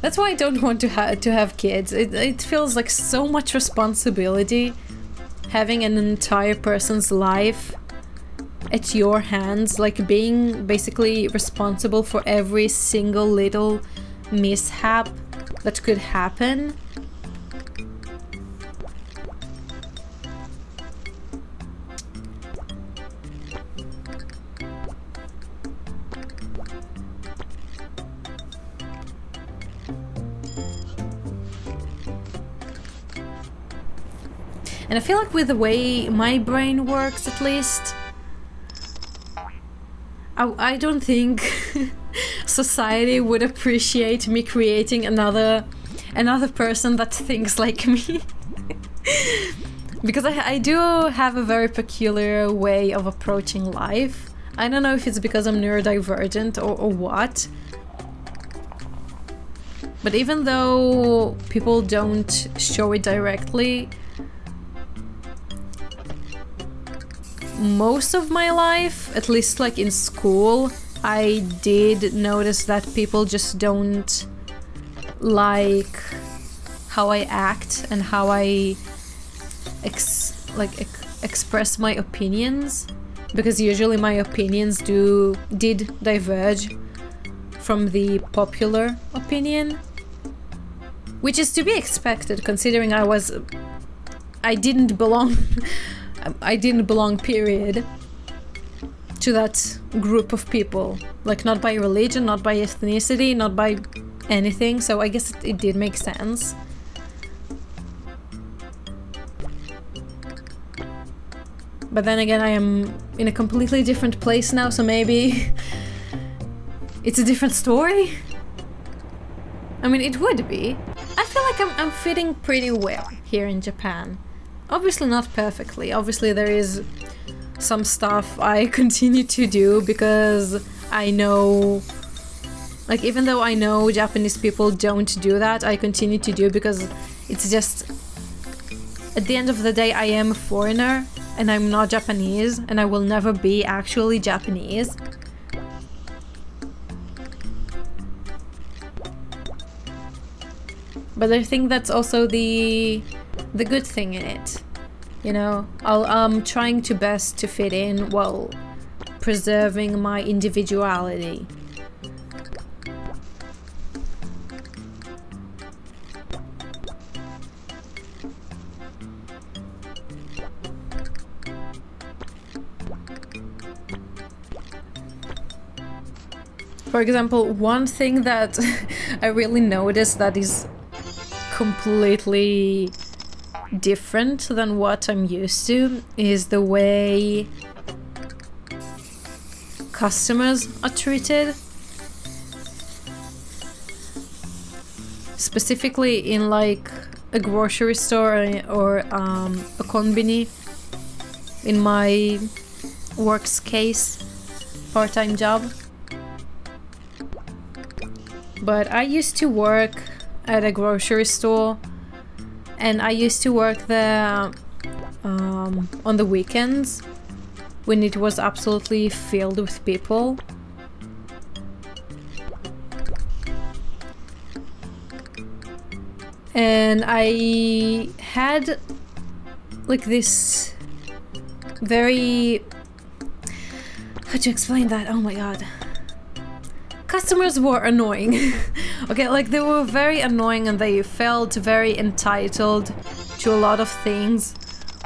That's why I don't want to have kids. It feels like so much responsibility having an entire person's life at your hands, like being basically responsible for every single little mishap that could happen. And I feel like with the way my brain works, at least, I don't think society would appreciate me creating another person that thinks like me. Because I do have a very peculiar way of approaching life. I don't know if it's because I'm neurodivergent or what. But even though people don't show it directly, most of my life, at least like in school, I did notice that people just don't like how I act and how I express my opinions, because usually my opinions did diverge from the popular opinion, which is to be expected considering I didn't belong I didn't belong, period, to that group of people. Like, not by religion, not by ethnicity, not by anything, so I guess it did make sense. But then again, I am in a completely different place now, so maybe it's a different story? I mean, it would be. I feel like I'm fitting pretty well here in Japan. Obviously not perfectly. Obviously there is some stuff I continue to do because I know, like, even though I know Japanese people don't do that, I continue to do because it's just, at the end of the day, I am a foreigner and I'm not Japanese and I will never be actually Japanese. But I think that's also the good thing in it, you know. I'm trying to best to fit in while preserving my individuality. For example, one thing that I really noticed that is completely different than what I'm used to is the way customers are treated. Specifically in like a grocery store or a konbini, in my work's case, part-time job. But I used to work at a grocery store, and I used to work there on the weekends when it was absolutely filled with people. And I had like this very... how to explain that? Oh my god. Customers were annoying. Okay, like they were very annoying and they felt very entitled to a lot of things,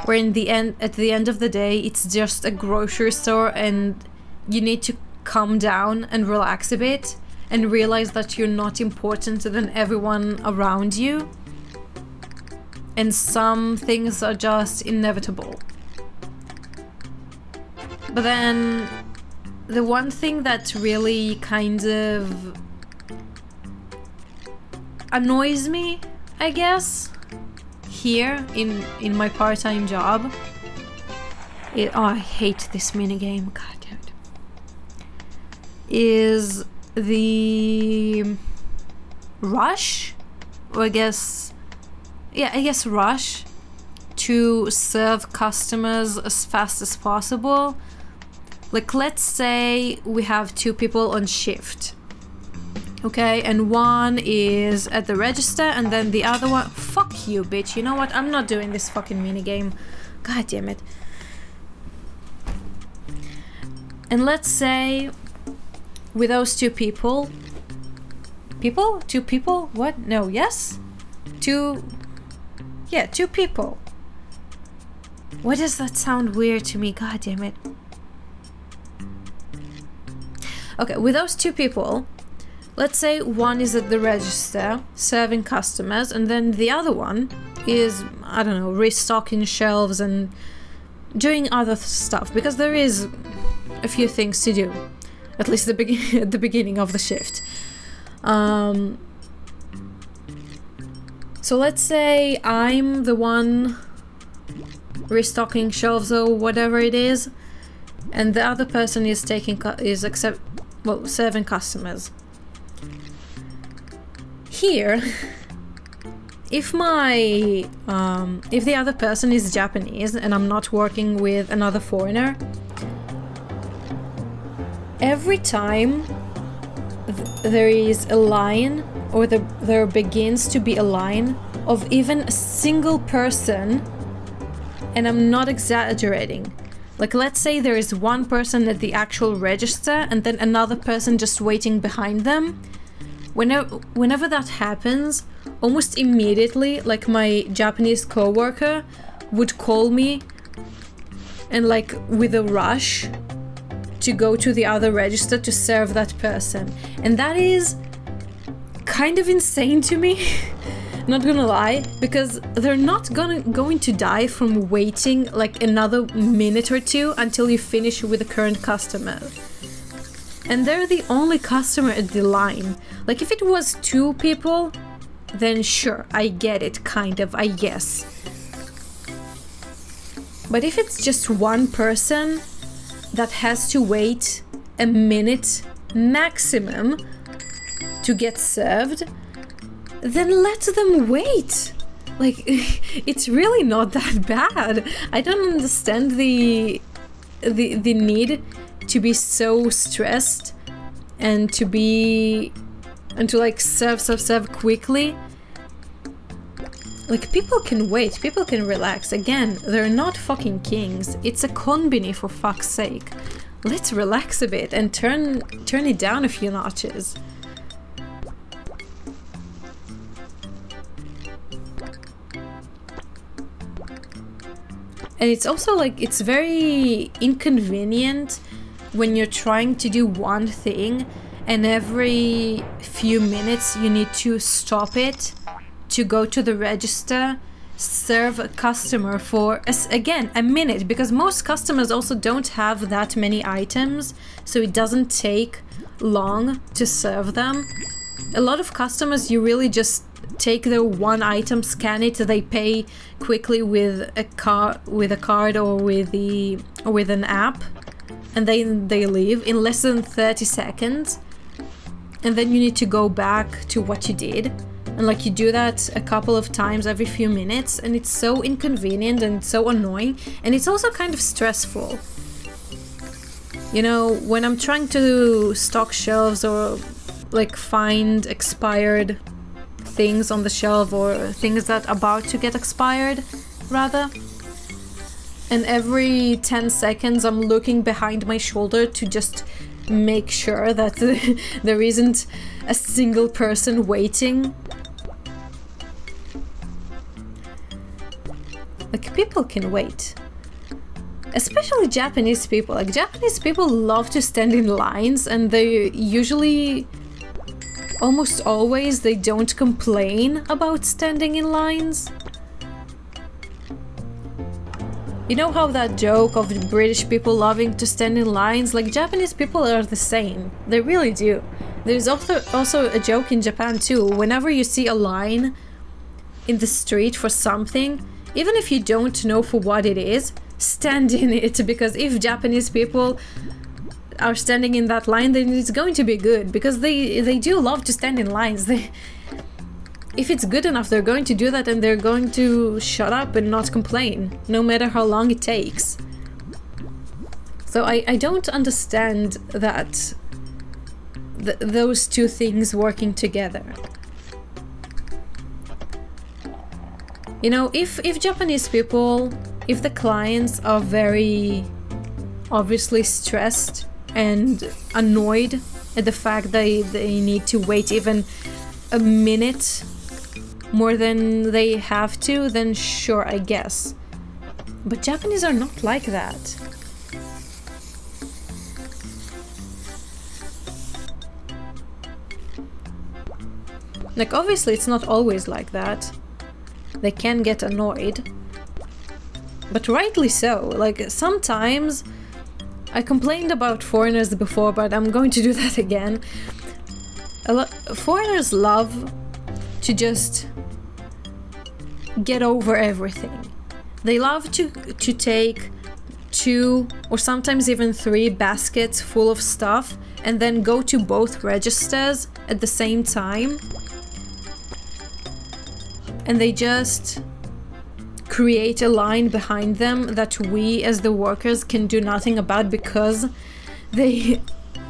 where in the end, at the end of the day, it's just a grocery store and you need to calm down and relax a bit and realize that you're not important than everyone around you. And some things are just inevitable. But then the one thing that really kind of annoys me, I guess, here in my part-time job, oh, I hate this minigame, god damn it, is the rush, or I guess rush to serve customers as fast as possible. Like, let's say we have 2 people on shift. Okay, and one is at the register, and then the other one... Fuck you, bitch. You know what? I'm not doing this fucking minigame. God damn it. And let's say with those two people... People? Two people? What? No, yes? Two... Yeah, two people. Why does that sound weird to me? God damn it. Okay, with those two people, let's say one is at the register serving customers, and then the other one is, I don't know, restocking shelves and doing other stuff, because there is a few things to do, at least at the beginning of the shift. So let's say I'm the one restocking shelves or whatever it is, and the other person is serving customers. Here, if the other person is Japanese and I'm not working with another foreigner, every time there is a line, or there begins to be a line of even a single person, and I'm not exaggerating, like let's say there is one person at the actual register and then another person just waiting behind them. Whenever that happens, almost immediately, like my Japanese coworker would call me and like with a rush to go to the other register to serve that person. And that is kind of insane to me, not gonna lie, because they're not going to die from waiting like another minute or two until you finish with the current customer. And they're the only customer at the line. Like if it was two people, then sure, I get it, kind of, I guess. But if it's just one person that has to wait a minute maximum to get served, then let them wait. Like, it's really not that bad. I don't understand the need to be so stressed and to like serve quickly. Like, people can wait, people can relax. Again, they're not fucking kings. It's a konbini, for fuck's sake. Let's relax a bit and turn it down a few notches. And it's also like, it's very inconvenient when you're trying to do one thing and every few minutes you need to stop it to go to the register, serve a customer for, again, a minute, because most customers also don't have that many items, so it doesn't take long to serve them. A lot of customers, you really just take their one item, scan it, they pay quickly with a card or with an app, and then they leave in less than 30 seconds. And then you need to go back to what you did. And like, you do that a couple of times every few minutes, and it's so inconvenient and so annoying, and it's also kind of stressful. You know, when I'm trying to stock shelves or like find expired things on the shelf, or things that are about to get expired, rather, and every 10 seconds I'm looking behind my shoulder to just make sure that there isn't a single person waiting. Like, people can wait. Especially Japanese people. Like, Japanese people love to stand in lines, and they usually, almost always, they don't complain about standing in lines. You know how that joke of the British people loving to stand in lines? Like, Japanese people are the same. They really do. There's also a joke in Japan too. Whenever you see a line in the street for something, even if you don't know for what it is, stand in it, because if Japanese people are standing in that line, then it's going to be good, because they do love to stand in lines. If it's good enough, they're going to do that, and they're going to shut up and not complain, no matter how long it takes. So I don't understand that those two things working together. You know, if Japanese people, if the clients are very obviously stressed and annoyed at the fact that they need to wait even a minute more than they have to, then sure, I guess. But Japanese are not like that. Like, obviously it's not always like that. They can get annoyed. But rightly so. Like, sometimes... I complained about foreigners before, but I'm going to do that again. Foreigners love to just get over everything. They love to take 2 or sometimes even 3 baskets full of stuff and then go to both registers at the same time. And they just create a line behind them that we as the workers can do nothing about because they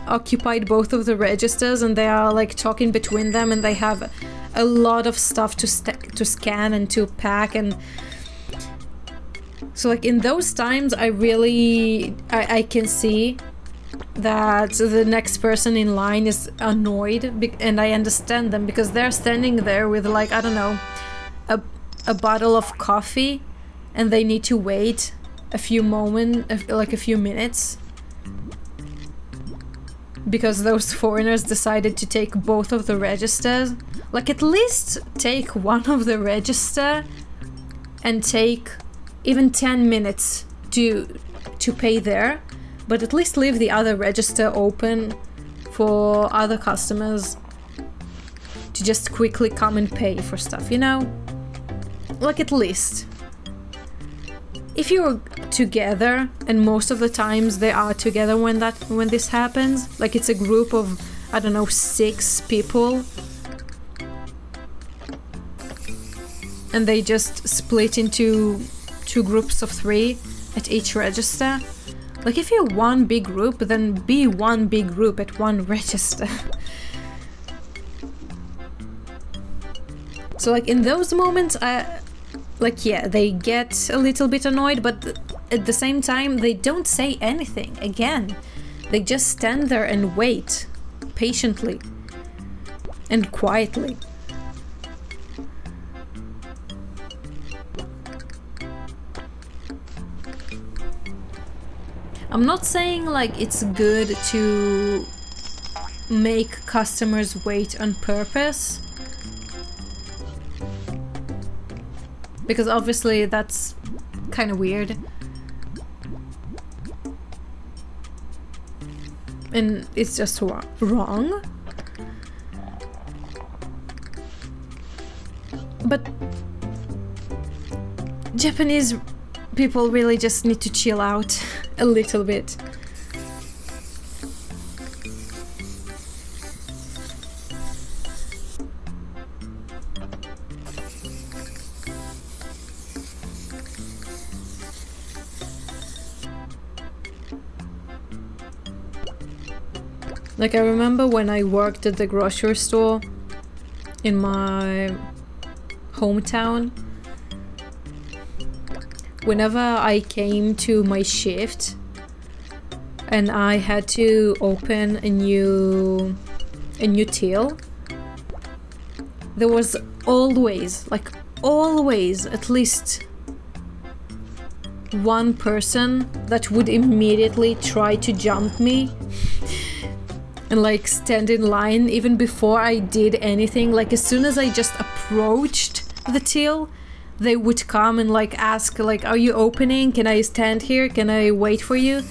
occupied both of the registers and they are like talking between them and they have a lot of stuff to scan and to pack. And so like in those times I can see that the next person in line is annoyed, and I understand them because they're standing there with like, I don't know, a bottle of coffee and they need to wait a few minutes because those foreigners decided to take both of the registers. Like, at least take one of the register and take even 10 minutes to pay there, but at least leave the other register open for other customers to just quickly come and pay for stuff, you know? Like, at least. If you're together, and most of the times they are together when this happens, like it's a group of, I don't know, 6 people, and they just split into 2 groups of 3 at each register. Like, if you're one big group, then be one big group at one register. So like in those moments, like, yeah, they get a little bit annoyed, but at the same time, they don't say anything. Again, they just stand there and wait patiently and quietly. I'm not saying like it's good to make customers wait on purpose, because obviously that's kind of weird. And it's just wrong. But Japanese people really just need to chill out a little bit. Like, I remember when I worked at the grocery store in my hometown, whenever I came to my shift and I had to open a new till, there was always, like always, at least one person that would immediately try to jump me and like stand in line even before I did anything. Like, as soon as I just approached the till, they would come and like ask, like, are you opening? Can I stand here? Can I wait for you?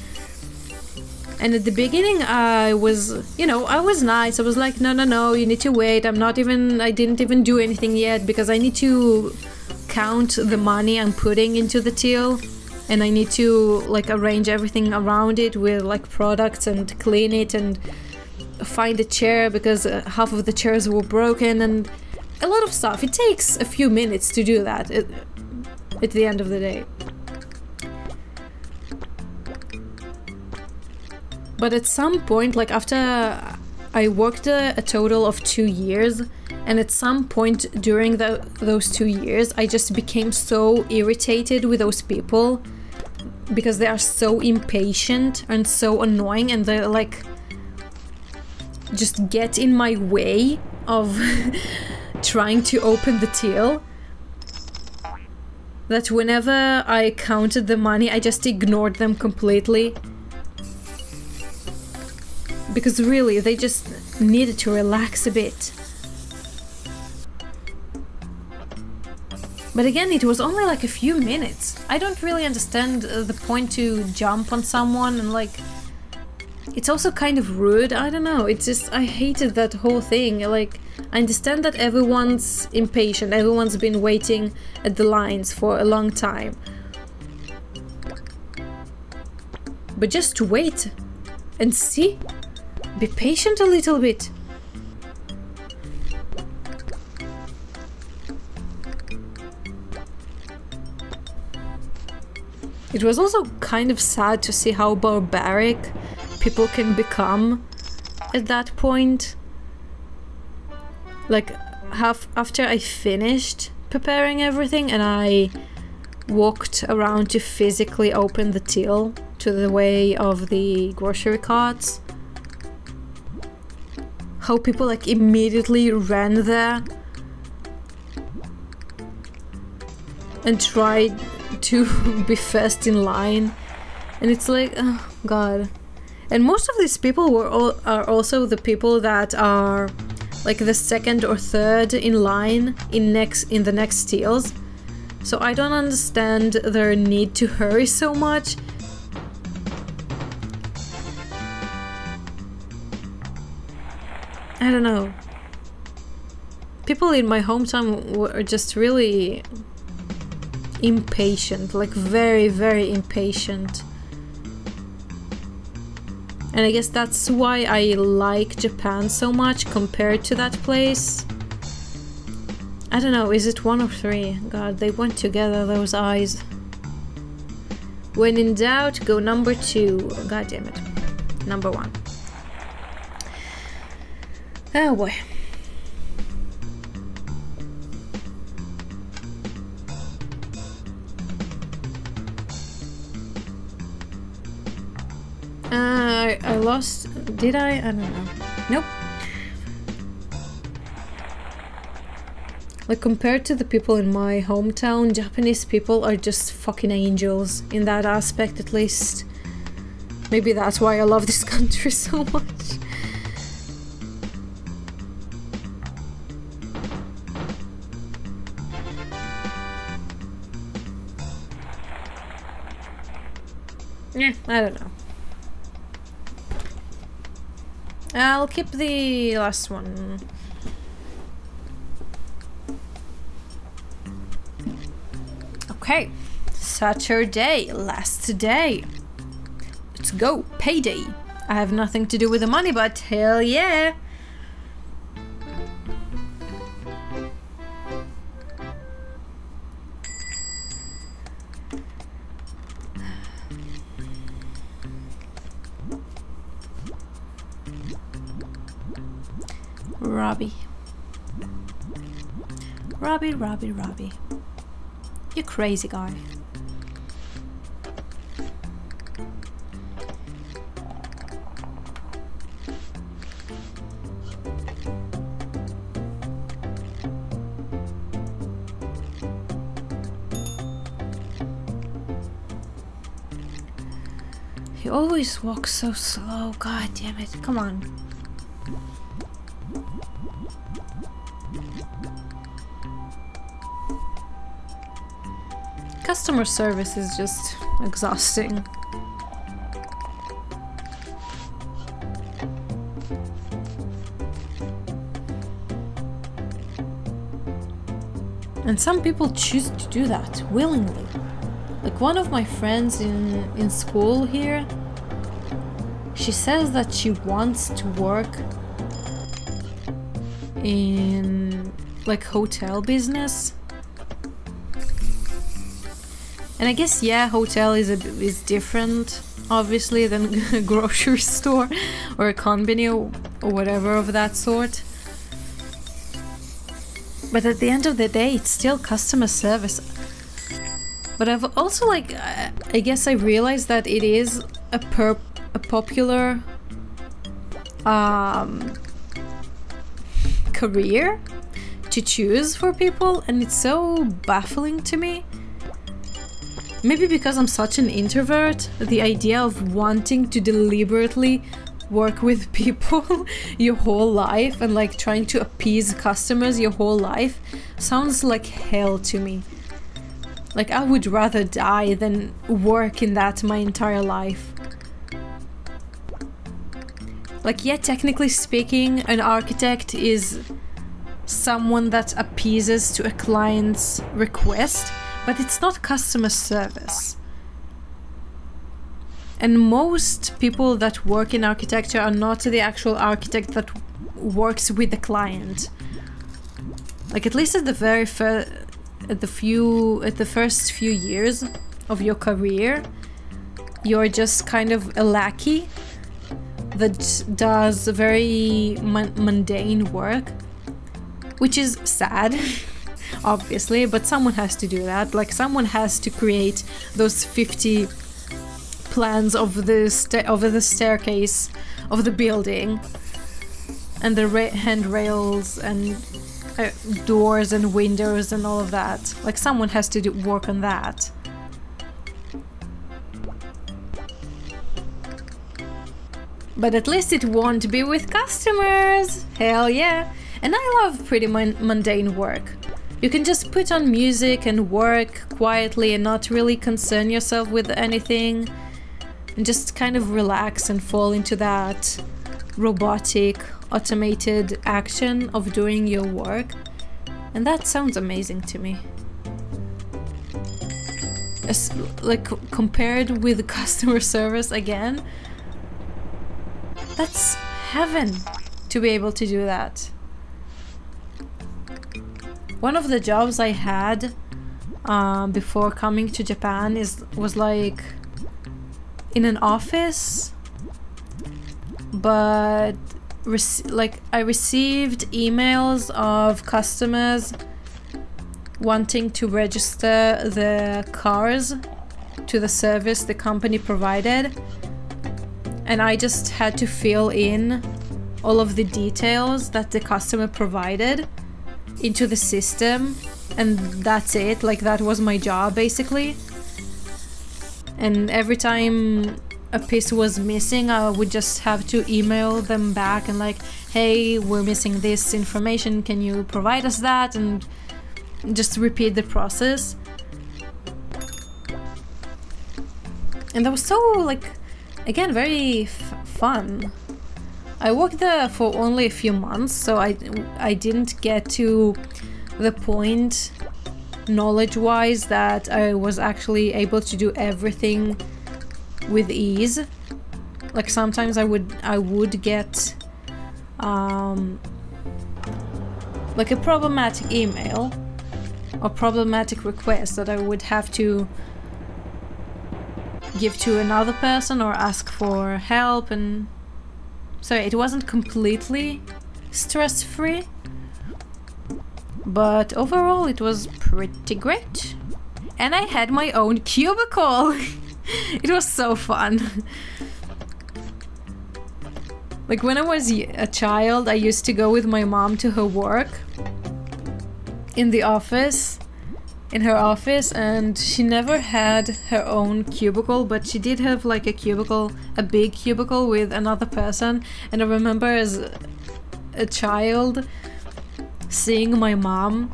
And at the beginning I was, you know, I was nice. I was like, no, you need to wait. I didn't even do anything yet because I need to count the money I'm putting into the till. And I need to like arrange everything around it with like products and clean it and find a chair because half of the chairs were broken and a lot of stuff. It takes a few minutes to do that at the end of the day. But at some point, like after I worked a total of 2 years, and at some point during those 2 years, I just became so irritated with those people because they are so impatient and so annoying, and they're like just get in my way of trying to open the till, that whenever I counted the money, I just ignored them completely. Because really, they just needed to relax a bit. But again, it was only like a few minutes. I don't really understand the point to jump on someone, and like... It's also kind of rude, I don't know, it's just... I hated that whole thing, like... I understand that everyone's impatient, everyone's been waiting at the lines for a long time. But just wait and see. Be patient a little bit. It was also kind of sad to see how barbaric people can become at that point. Like, after I finished preparing everything and I walked around to physically open the till to the way of the grocery carts, how people like immediately ran there and tried to be first in line, and it's like, oh god. And most of these people are also the people that are like the second or third in line in the next tills. So I don't understand their need to hurry so much. I don't know. People in my hometown were just really impatient, like very, very impatient. And I guess that's why I like Japan so much compared to that place. I don't know, is it 1 or 3? God, they went together, those eyes. When in doubt, go number 2. God damn it. Number 1. Oh boy. I lost... Did I? I don't know. Nope. Like, compared to the people in my hometown, Japanese people are just fucking angels, in that aspect at least. Maybe that's why I love this country so much. Yeah, I don't know. I'll keep the last one. Okay, Saturday, last day. Let's go, payday. I have nothing to do with the money, but hell yeah. Robbie. You crazy guy. He always walks so slow, god damn it, come on. Customer service is just exhausting. And some people choose to do that willingly. Like one of my friends in school here, she says that she wants to work in like hotel business. And I guess, yeah, hotel is different, obviously, than a grocery store or a convenience. or whatever of that sort. But at the end of the day, it's still customer service. But I've also, like, I guess I realized that it is a popular career to choose for people, and it's so baffling to me. Maybe because I'm such an introvert, the idea of wanting to deliberately work with people your whole life and like trying to appease customers your whole life sounds like hell to me. Like, I would rather die than work in that my entire life. Like, yeah, technically speaking, an architect is someone that appeases to a client's request, but it's not customer service. And most people that work in architecture are not the actual architect that works with the client. Like, at least at the very at the first few years of your career, you're just kind of a lackey that does very mundane work, which is sad, obviously, but someone has to do that. Like, someone has to create those 50 plans of the staircase of the building, and the handrails and doors and windows and all of that. Like, someone has to work on that. But at least it won't be with customers! Hell yeah! And I love pretty mundane work. You can just put on music and work quietly and not really concern yourself with anything, and just kind of relax and fall into that robotic, automated action of doing your work. And that sounds amazing to me. Like, compared with customer service again, that's heaven to be able to do that. One of the jobs I had before coming to Japan was like in an office, but like, I received emails of customers wanting to register the cars to the service the company provided, and I just had to fill in all of the details that the customer provided into the system, and that's it. Like, that was my job basically. And every time a piece was missing, I would just have to email them back and like, hey, we're missing this information, can you provide us that? And just repeat the process. And that was so, like, again, very fun. I worked there for only a few months, so I didn't get to the point knowledge-wise that I was actually able to do everything with ease. Like, sometimes I would get like a problematic email or problematic request that I would have to give to another person or ask for help, and so it wasn't completely stress-free, but overall it was pretty great. And I had my own cubicle! It was so fun. Like, when I was a child, I used to go with my mom to her work in the office, in her office, and she never had her own cubicle, but she did have like a cubicle, a big cubicle with another person. And I remember as a child seeing my mom,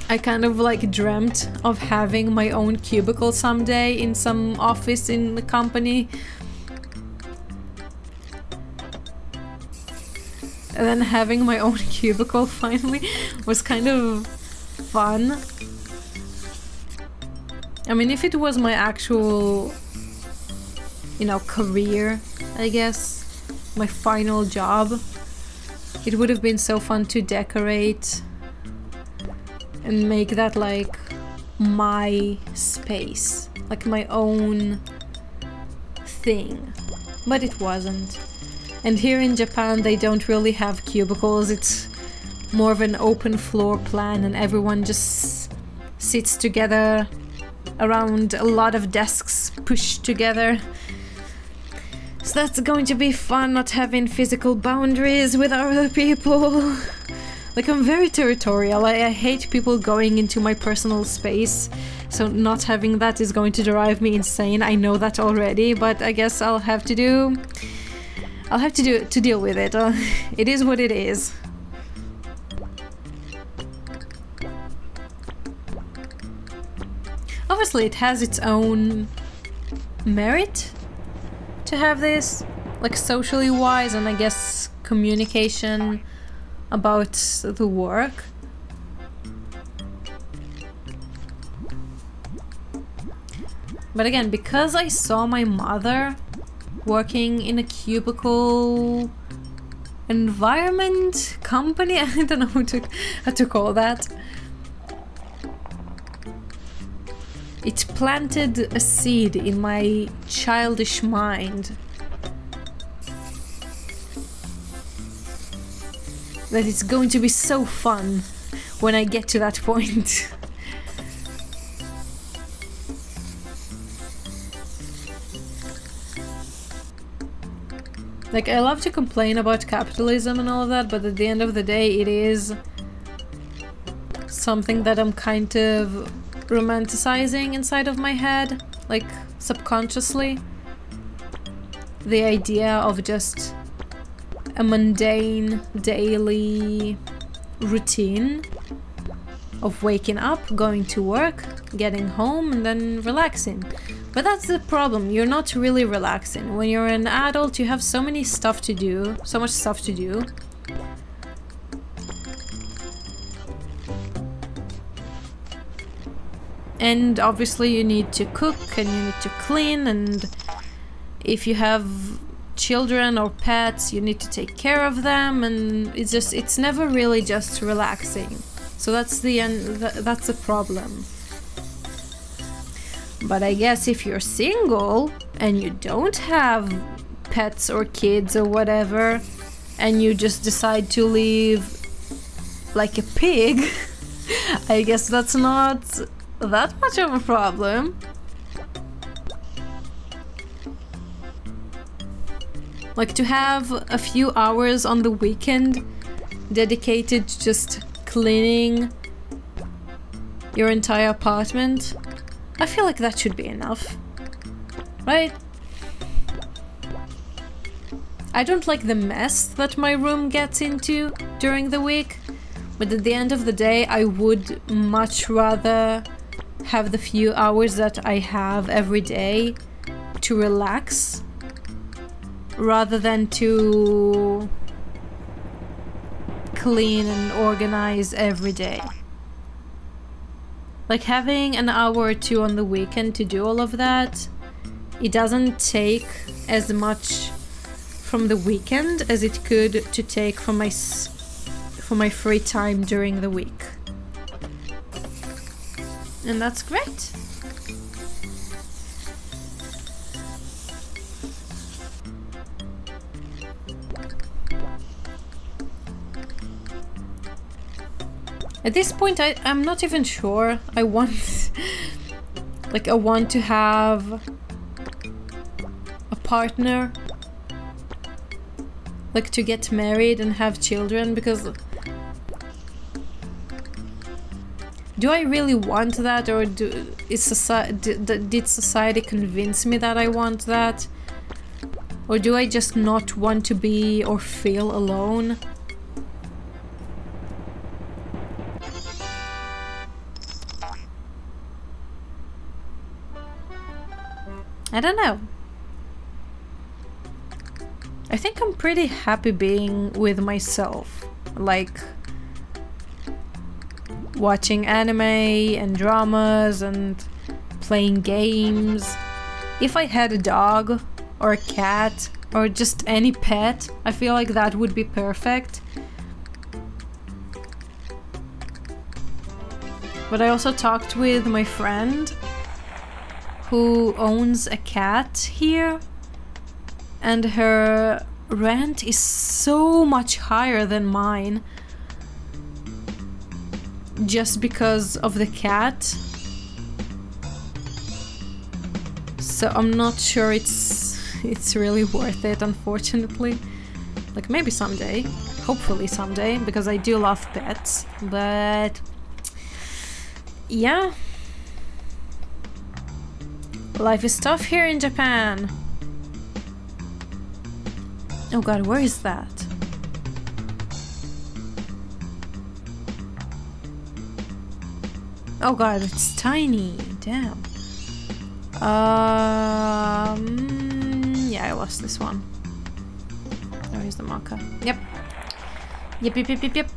I kind of like dreamt of having my own cubicle someday in some office in the company. And then having my own cubicle finally was kind of fun. I mean, if it was my actual, you know, career, I guess, my final job, it would have been so fun to decorate and make that like my space, like my own thing. But it wasn't. And here in Japan they don't really have cubicles, it's more of an open floor plan and everyone just sits together around a lot of desks pushed together. So that's going to be fun, not having physical boundaries with other people. Like, I'm very territorial, I hate people going into my personal space, so not having that is going to drive me insane. I know that already, but I guess I'll have to deal with it. It is what it is. Obviously it has its own merit to have this, like socially wise, and I guess communication about the work. But again, because I saw my mother working in a cubicle environment company, I don't know how to call that. It planted a seed in my childish mind that it's going to be so fun when I get to that point. Like, I love to complain about capitalism and all of that, but at the end of the day it is something that I'm kind of romanticizing inside of my head, like subconsciously. The idea of just a mundane daily routine of waking up, going to work, getting home, and then relaxing. But that's the problem, you're not really relaxing. When you're an adult, you have so many stuff to do, so much stuff to do. And obviously you need to cook and you need to clean, and if you have children or pets, you need to take care of them, and it's never really just relaxing. So that's that's the problem. But I guess if you're single and you don't have pets or kids or whatever, and you just decide to live like a pig, I guess that's not that much of a problem. Like, to have a few hours on the weekend dedicated to just cleaning your entire apartment, I feel like that should be enough, right? I don't like the mess that my room gets into during the week, but at the end of the day I would much rather have the few hours that I have every day to relax rather than to clean and organize every day. Like, having an hour or two on the weekend to do all of that, it doesn't take as much from the weekend as it could to take from my free time during the week. And that's great. At this point, I'm not even sure I want like, I want to have a partner, like to get married and have children, because do I really want that, or did society convince me that I want that? Or do I just not want to be or feel alone? I don't know. I think I'm pretty happy being with myself, like watching anime and dramas and playing games. If I had a dog or a cat or just any pet, I feel like that would be perfect. But I also talked with my friend who owns a cat here, and her rent is so much higher than mine. Just because of the cat. So I'm not sure it's really worth it, unfortunately. Like, maybe someday. Hopefully someday, because I do love pets. But yeah. Life is tough here in Japan. Oh god, where is that? Oh god, it's tiny. Damn. Yeah, I lost this one. Where is the marker? Yep. Yep.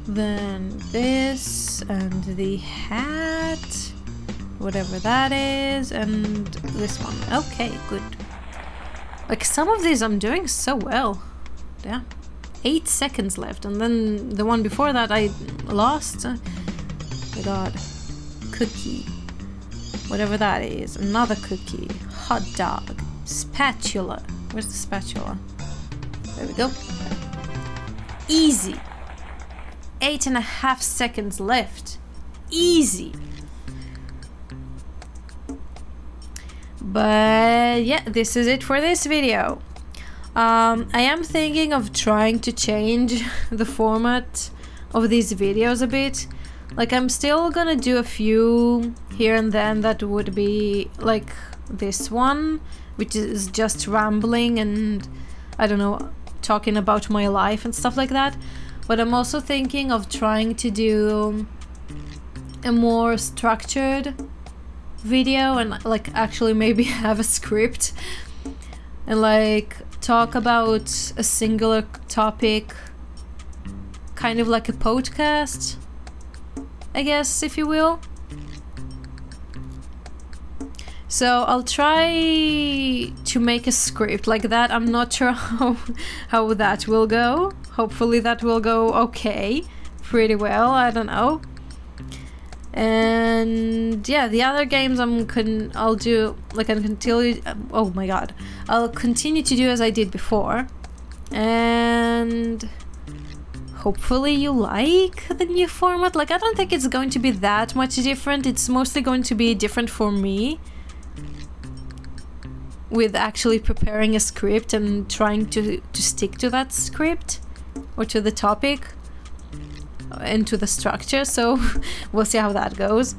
Then this and the hat, whatever that is, and this one. Okay, good. Like, some of these I'm doing so well. Yeah. 8 seconds left, and then the one before that I lost. My god. Cookie. Whatever that is. Another cookie. Hot dog. Spatula. Where's the spatula? There we go. Easy. 8.5 seconds left. Easy. But yeah, this is it for this video. I am thinking of trying to change the format of these videos a bit. Like, I'm still gonna do a few here and then that would be like this one, which is just rambling and, I don't know, talking about my life and stuff like that. But I'm also thinking of trying to do a more structured video and like actually maybe have a script and like talk about a singular topic, kind of like a podcast, I guess, if you will. So I'll try to make a script like that. I'm not sure how that will go. Hopefully that will go okay, pretty well, I don't know. And yeah, the other games I'll do, like, I continue. Oh my god, I'll continue to do as I did before, and hopefully you like the new format. Like, I don't think it's going to be that much different. It's mostly going to be different for me, with actually preparing a script and trying to stick to that script or to the topic and to the structure. So we'll see how that goes.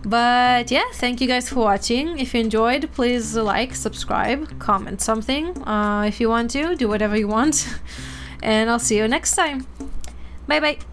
But yeah, thank you guys for watching. If you enjoyed, please like, subscribe, comment something if you want to, do whatever you want. And I'll see you next time. Bye bye.